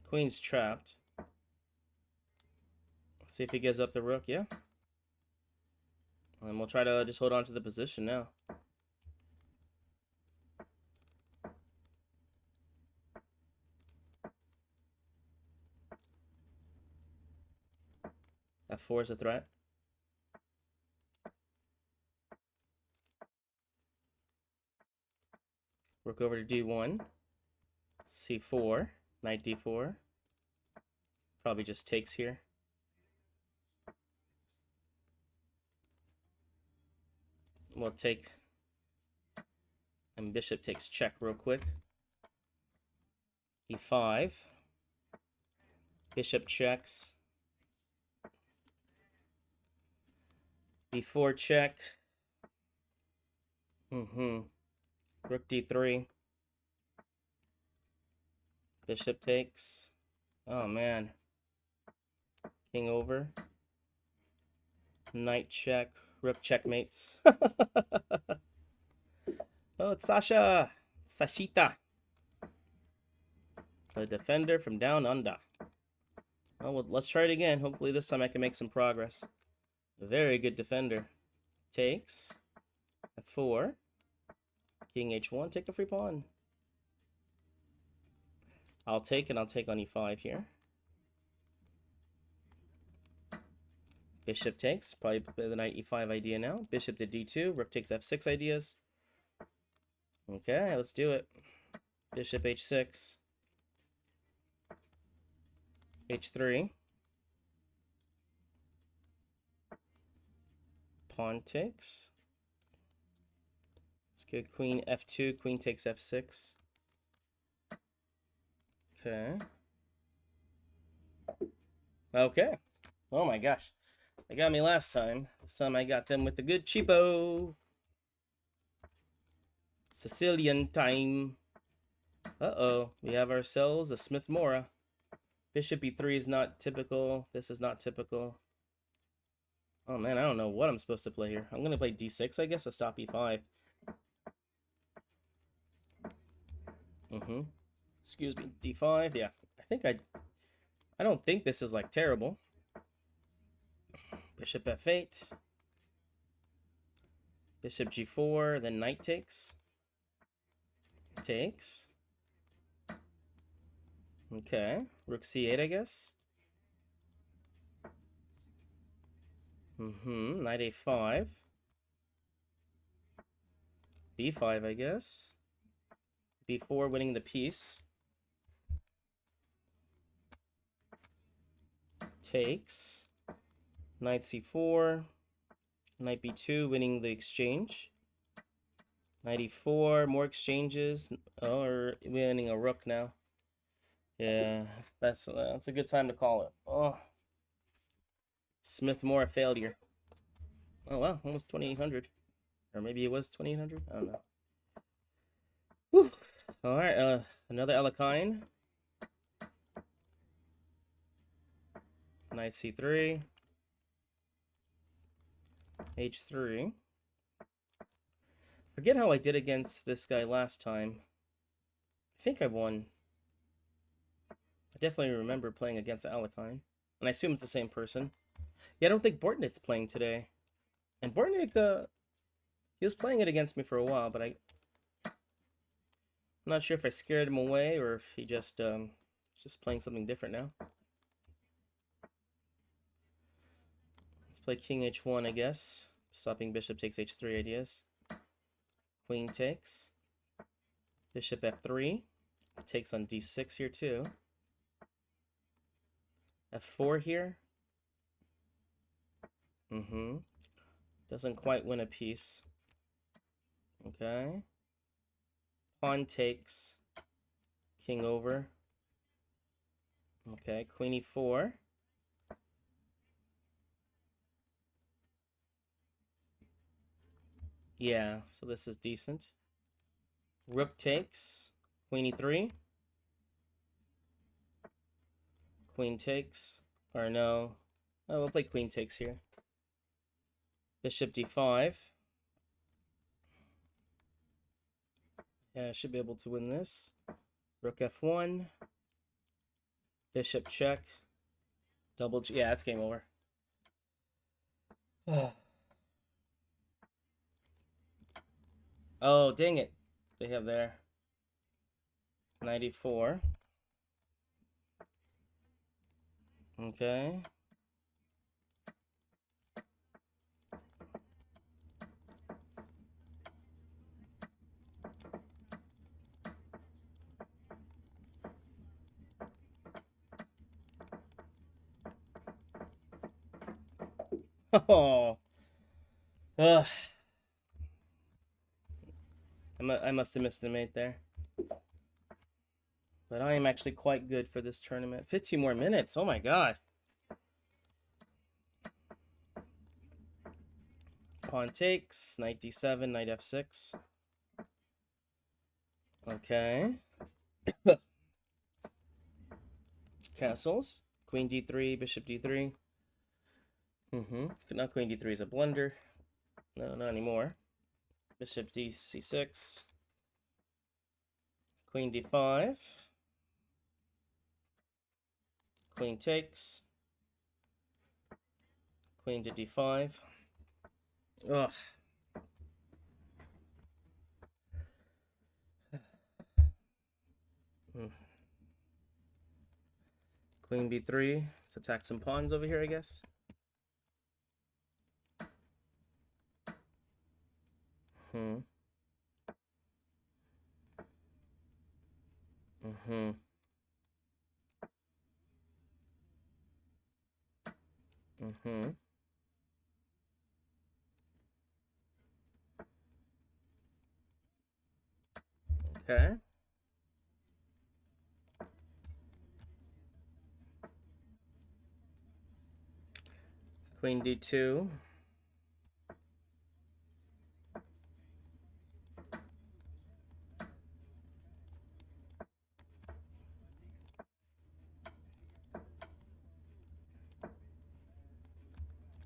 Queen's trapped. Let's see if he gives up the rook. Yeah. And we'll try to just hold on to the position now. f4 is a threat. Rook over to d1. c4. Knight d4. Probably just takes here. We'll take. And bishop takes check real quick. E5. Bishop checks. B4 check. Rook D3. Bishop takes. Oh, man. King over. Knight check. Rook checkmates. Oh, it's Sasha. Sashita. The defender from down under. Oh, well, let's try it again. Hopefully this time I can make some progress. A very good defender. Takes. F4. King H1. Take the free pawn. I'll take, and I'll take on E5 here. Bishop takes. Probably the knight E5 idea now. Bishop to D2. Rook takes F6 ideas. Okay, let's do it. Bishop H6. H3. Pawn takes. Let's get queen F2. Queen takes F6. Okay. Okay. Oh my gosh. They got me last time. This time I got them with the good cheapo. Sicilian time. Uh-oh. We have ourselves a Smith Mora. Bishop E3 is not typical. This is not typical. Oh man, I don't know what I'm supposed to play here. I'm going to play D6, I guess, to stop E5. Excuse me, D5. Yeah, I don't think this is like terrible. Bishop F8. Bishop G4, then knight takes. Takes. Okay, Rook C8, I guess. Knight A5. B5, I guess. B4 winning the piece. Takes. Knight C4. Knight B2 winning the exchange. Knight E4, more exchanges. Oh, we're winning a rook now. Yeah, that's a good time to call it. Oh, Smith Mora failure. Oh wow, almost 2800, or maybe it was 2800. I don't know. Whew. All right, another Alekhine. Knight C3. H3. Forget how I did against this guy last time. I think I won. I definitely remember playing against Alekhine. And I assume it's the same person. Yeah, I don't think Bortnick's playing today. And Bortnick, he was playing it against me for a while, but I'm not sure if I scared him away or if he just playing something different now. Let's play King H1, I guess. Stopping Bishop takes H3 ideas. Queen takes. Bishop F3. Takes on D6 here too. F4 here. Doesn't quite win a piece. Okay. Pawn takes. King over. Okay, Queen E4. Yeah, so this is decent. Rook takes. Queen E3. Queen takes. Or no. Oh, we'll play Queen takes here. Bishop D5. Yeah, I should be able to win this. Rook F1. Bishop check. Double G. Yeah, that's game over. Oh, dang it. They have their 94. Okay. Oh. Ugh. I must have missed a mate there. But I am actually quite good for this tournament. 15 more minutes. Oh my god. Pawn takes. Knight d7. Knight f6. Okay. Castles. Queen d3. Bishop d3. Now queen d3 is a blunder. No, not anymore. Bishop c6. Queen d5. Queen takes. Queen to d5. Ugh. Queen b3. Let's attack some pawns over here, I guess. Okay. Queen d2.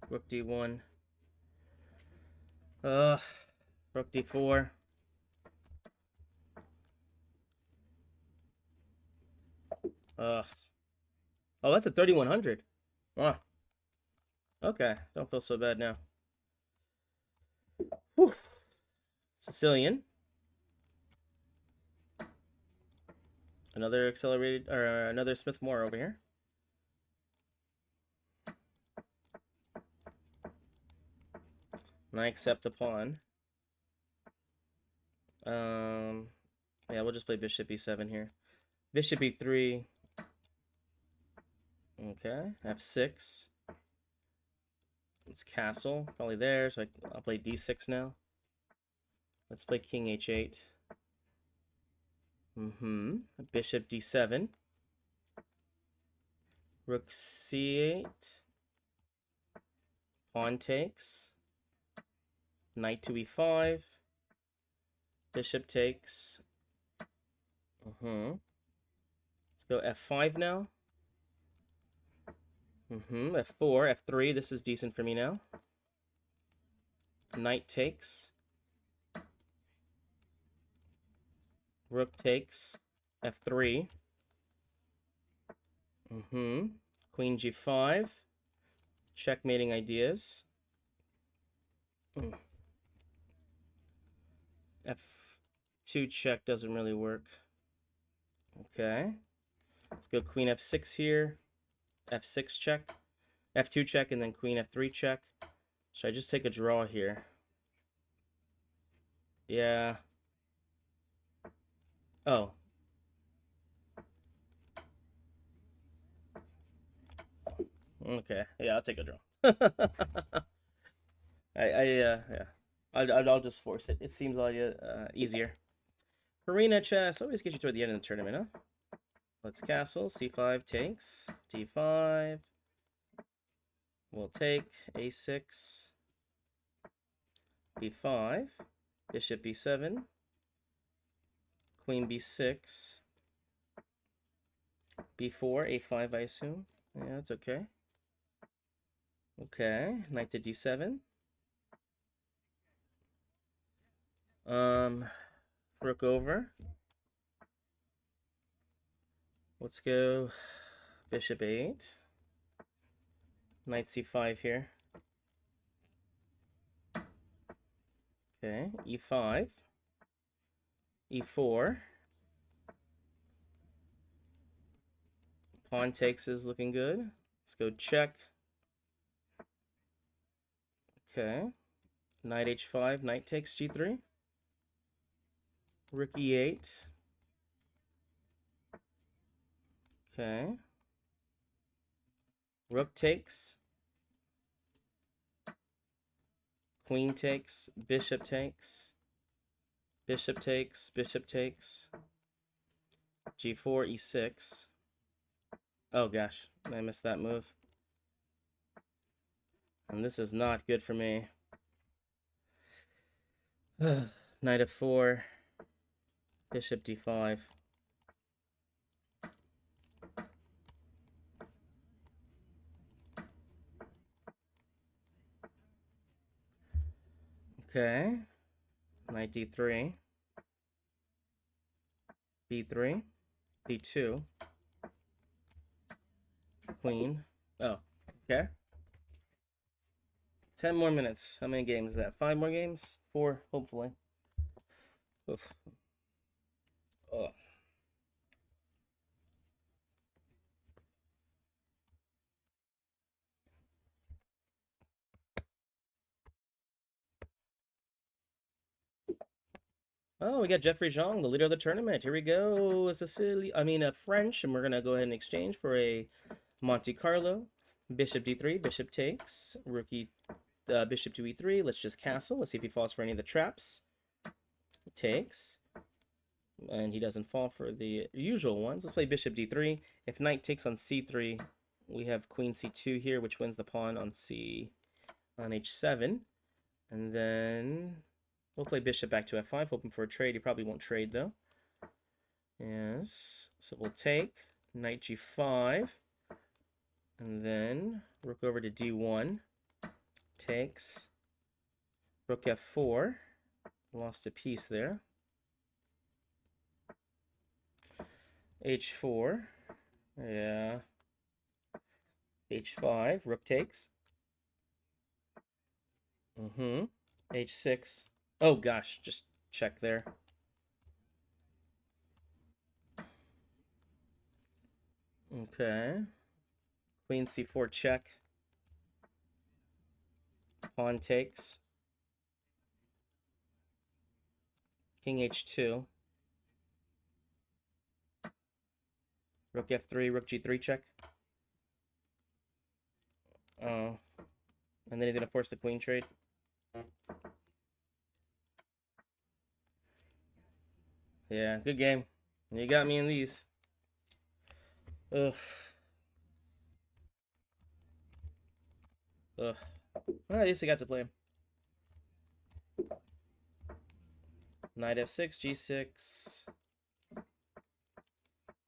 Rook d1. Ugh. Rook d4. Ugh. Oh, that's a 3100. Wow. Okay. Don't feel so bad now. Whew. Sicilian. Another accelerated, or another Smith Moore over here. And I accept the pawn. Yeah, we'll just play bishop e7 here. Bishop e3. Okay, f6. It's castle, probably there, so I'll play d6 now. Let's play king h8. Bishop d7. Rook c8. Pawn takes. Knight to e5. Bishop takes. Let's go f5 now. F4, f3. This is decent for me now. Knight takes. Rook takes. F3. Queen g5. Checkmating ideas. F2 check doesn't really work. Okay. Let's go queen f6 here. F6 check. F2 check, and then queen f3 check. Should I just take a draw here? Yeah. Oh. Okay. Yeah, I'll take a draw. Yeah. I'll just force it. It seems a lot easier. Arena chess always get you toward the end of the tournament, huh? Let's castle. c5 takes. d5. We'll take a6. b5. Bishop b7. Queen b6. b4. a5, I assume. Yeah, that's okay. Okay. Knight to d7. Rook over. Let's go bishop 8. Knight c5 here. Okay, e5. e4. Pawn takes is looking good. Let's go check. Okay. Knight h5. Knight takes g3. Rook e8. Okay. Rook takes. Queen takes. Bishop takes. Bishop takes, bishop takes. G4, E6. Oh gosh, I missed that move. And this is not good for me. Knight f4. Bishop d5. Okay. Knight d3. b3. b2. Queen. Oh, okay. 10 more minutes. How many games is that? 5 more games? 4, hopefully. Oof. Oh. Oh, we got Jeffrey Zhang, the leader of the tournament. Here we go. French, and we're gonna go ahead and exchange for a Monte Carlo. Bishop d3, bishop takes. Rookie bishop to e3. Let's just castle. Let's see if he falls for any of the traps. Takes. And he doesn't fall for the usual ones. Let's play bishop d3. If knight takes on c3, we have queen c2 here, which wins the pawn on h7. And then we'll play bishop back to f5, hoping for a trade. He probably won't trade, though. Yes. So we'll take knight g5. And then rook over to d1. Takes. Rook f4. Lost a piece there. h4. Yeah. h5. Rook takes. h6. Oh gosh, just check there. Okay. Queen c4 check. Pawn takes. King h2. Rook f3, rook g3 check. Oh. And then he's going to force the queen trade. Yeah, good game. You got me in these. Ugh. Ugh. Well, at least I got to play him. Knight f6, g6.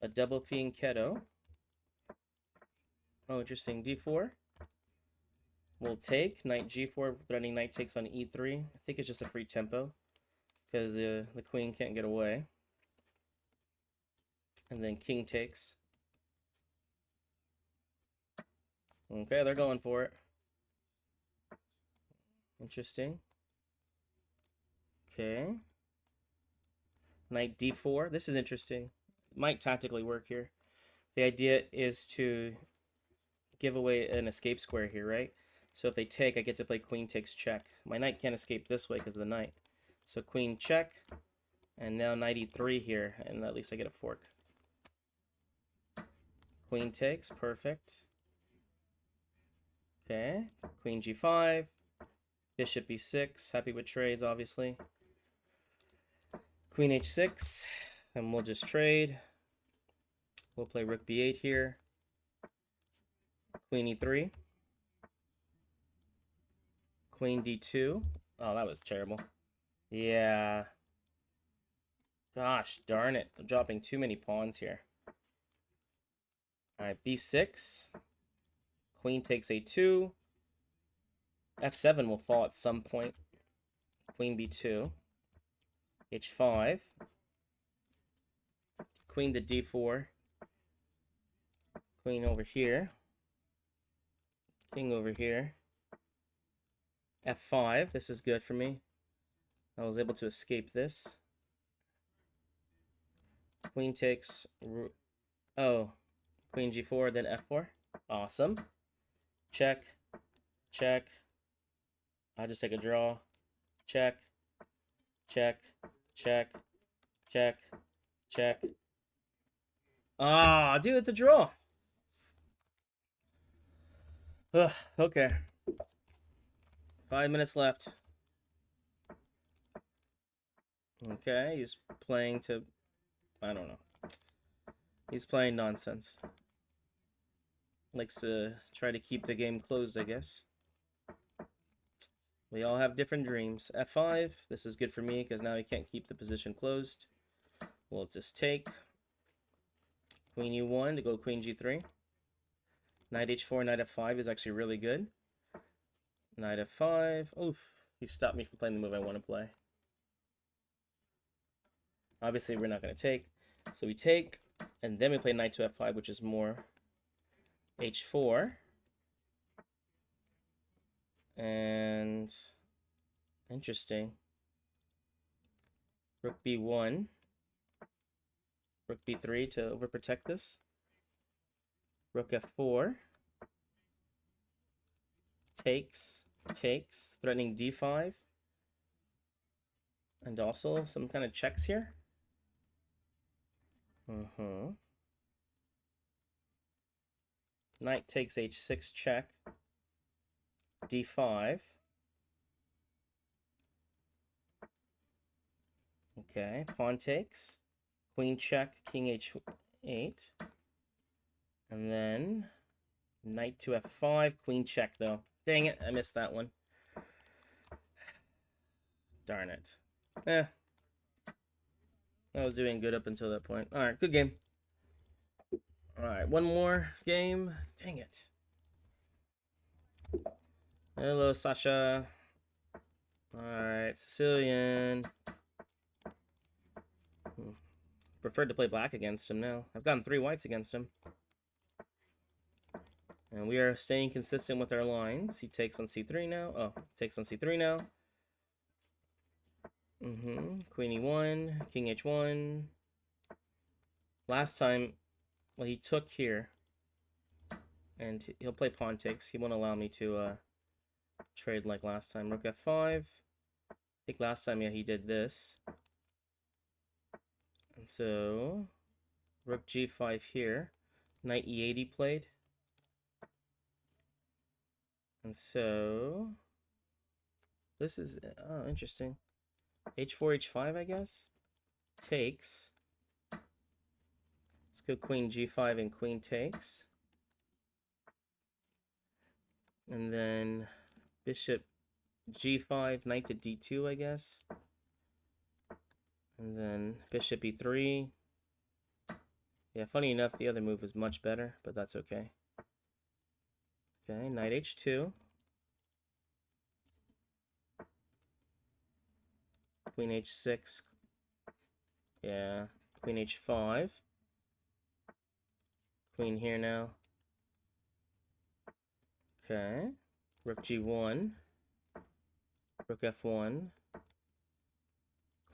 A double fianchetto. Oh, interesting. d4. We'll take. Knight g4, threatening knight takes on e3. I think it's just a free tempo, because the queen can't get away. And then king takes. Okay, they're going for it. Interesting. Okay. Knight d4. This is interesting. Might tactically work here. The idea is to give away an escape square here, right? So if they take, I get to play queen takes check. My knight can't escape this way because of the knight. So queen check, and now knight e3 here, and at least I get a fork. Queen takes, perfect. Okay, queen g5, bishop e6, happy with trades, obviously. Queen h6, and we'll just trade. We'll play rook b8 here. Queen e3. Queen d2. Oh, that was terrible. Yeah. Gosh darn it. I'm dropping too many pawns here. Alright, b6. Queen takes a2. f7 will fall at some point. Queen b2. h5. Queen to d4. Queen over here. King over here. f5. This is good for me. I was able to escape this. Queen takes... Oh. Queen g4, then f4. Awesome. Check. Check. I'll just take a draw. Check. Check. Check. Check. Check. Ah, dude, it's a draw. Ugh, okay. 5 minutes left. Okay, he's playing to... I don't know. He's playing nonsense. Likes to try to keep the game closed, I guess. We all have different dreams. F5. This is good for me because now he can't keep the position closed. We'll just take. Queen E1 to go Queen G3. Knight H4, Knight F5 is actually really good. Knight F5. Oof. He stopped me from playing the move I want to play. Obviously, we're not going to take. So we take, and then we play Knight to F5, which is more H4. And interesting. Rook B1. Rook B3 to overprotect this. Rook F4. Takes, threatening D5. And also some kind of checks here. Knight takes H6 check. D5. Okay, pawn takes. Queen check, king H8. And then knight to F5, queen check though. Dang it, I missed that one. Darn it. I was doing good up until that point. Alright, good game. Alright, one more game. Dang it. Hello, Sasha. Alright, Sicilian. Preferred to play black against him now. I've gotten 3 whites against him. And we are staying consistent with our lines. He takes on C3 now. Oh, takes on C3 now. Queen E1, King H1. Last time, well, he took here. And he'll play pawn takes. He won't allow me to trade like last time. Rook F5. I think last time, yeah, he did this. And so, Rook G5 here. Knight E8 he played. And so, this is, oh, interesting. H4, H5, I guess. Takes. Let's go Queen G5 and Queen takes. And then Bishop G5, Knight to D2, I guess. And then Bishop E3. Yeah, funny enough, the other move was much better, but that's okay. Okay, Knight H2. Queen H6. Yeah, Queen H5. Queen here now. Okay. Rook G1. Rook F1.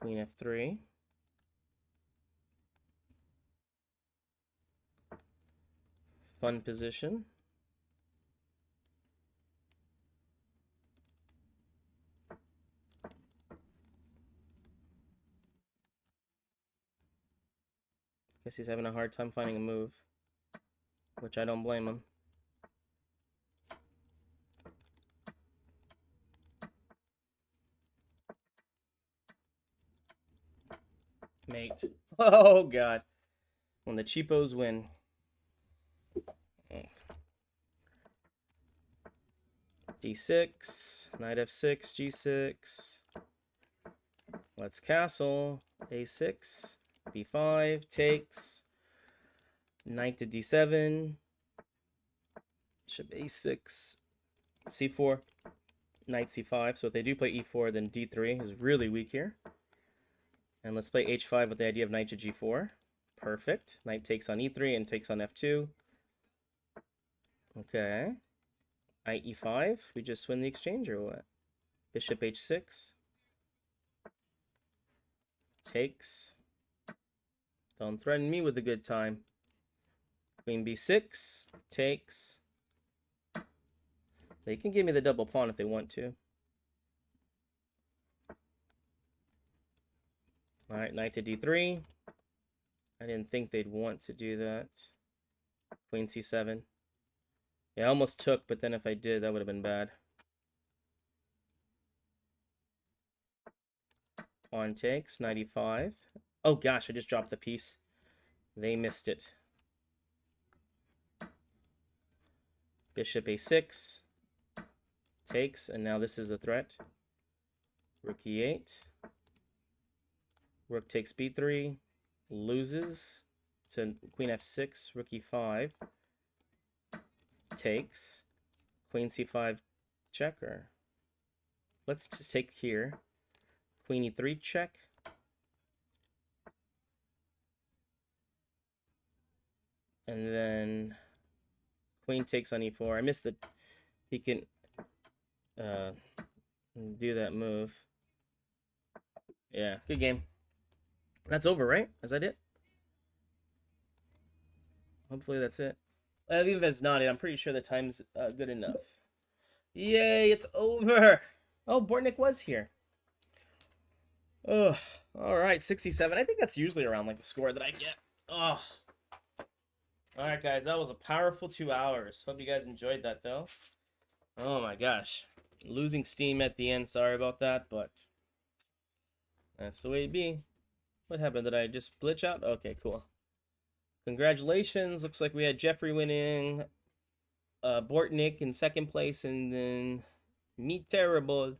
Queen F3. Fun position. Guess he's having a hard time finding a move, which I don't blame him. Mate. Oh, God. When the cheapos win. D6. Knight F6. G6. Let's castle. A6. B5. Takes. Knight to D7. Bishop A6. C4. Knight C5. So if they do play E4, then D3 is really weak here. And let's play H5 with the idea of knight to G4. Perfect. Knight takes on E3 and takes on F2. Okay. Knight E5. We just win the exchange or what? Bishop H6. Takes. Don't threaten me with a good time. Queen B6. Takes. They can give me the double pawn if they want to. Alright, knight to D3. I didn't think they'd want to do that. Queen C7. Yeah, I almost took, but then if I did, that would have been bad. Pawn takes, 95. Oh gosh, I just dropped the piece. They missed it. Bishop a6. Takes, and now this is a threat. Rook e8. Rook takes b3. Loses to queen f6. Rook e5. Takes. Queen c5 checker. Let's just take here. Queen e3 check. And then queen takes on e4. I missed the... He can do that move. Yeah, good game. That's over, right? Is that it? Hopefully that's it. Even if it's not it, I'm pretty sure the time's good enough. Yay, it's over! Oh, Bortnick was here. Ugh. Alright, 67. I think that's usually around like the score that I get. Ugh. Alright, guys, that was a powerful 2 hours. Hope you guys enjoyed that, though. Oh my gosh. Losing steam at the end. Sorry about that, but that's the way it be. What happened? Did I just glitch out? Okay, cool. Congratulations. Looks like we had Jeffrey winning, Bortnick in second place, and then me terrible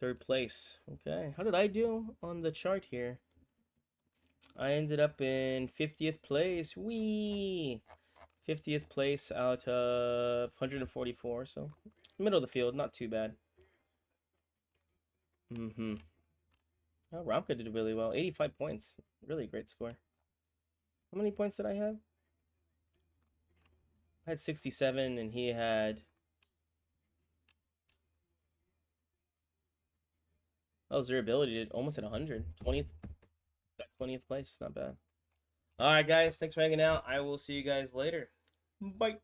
third place. Okay, how did I do on the chart here? I ended up in 50th place. Wee! 50th place out of 144, so middle of the field, not too bad. Oh, Ramka did really well. 85 points. Really great score. How many points did I have? I had 67 and he had... Oh, his durability did almost at 100. 20th, got 20th place. Not bad. Alright, guys. Thanks for hanging out. I will see you guys later. Bye.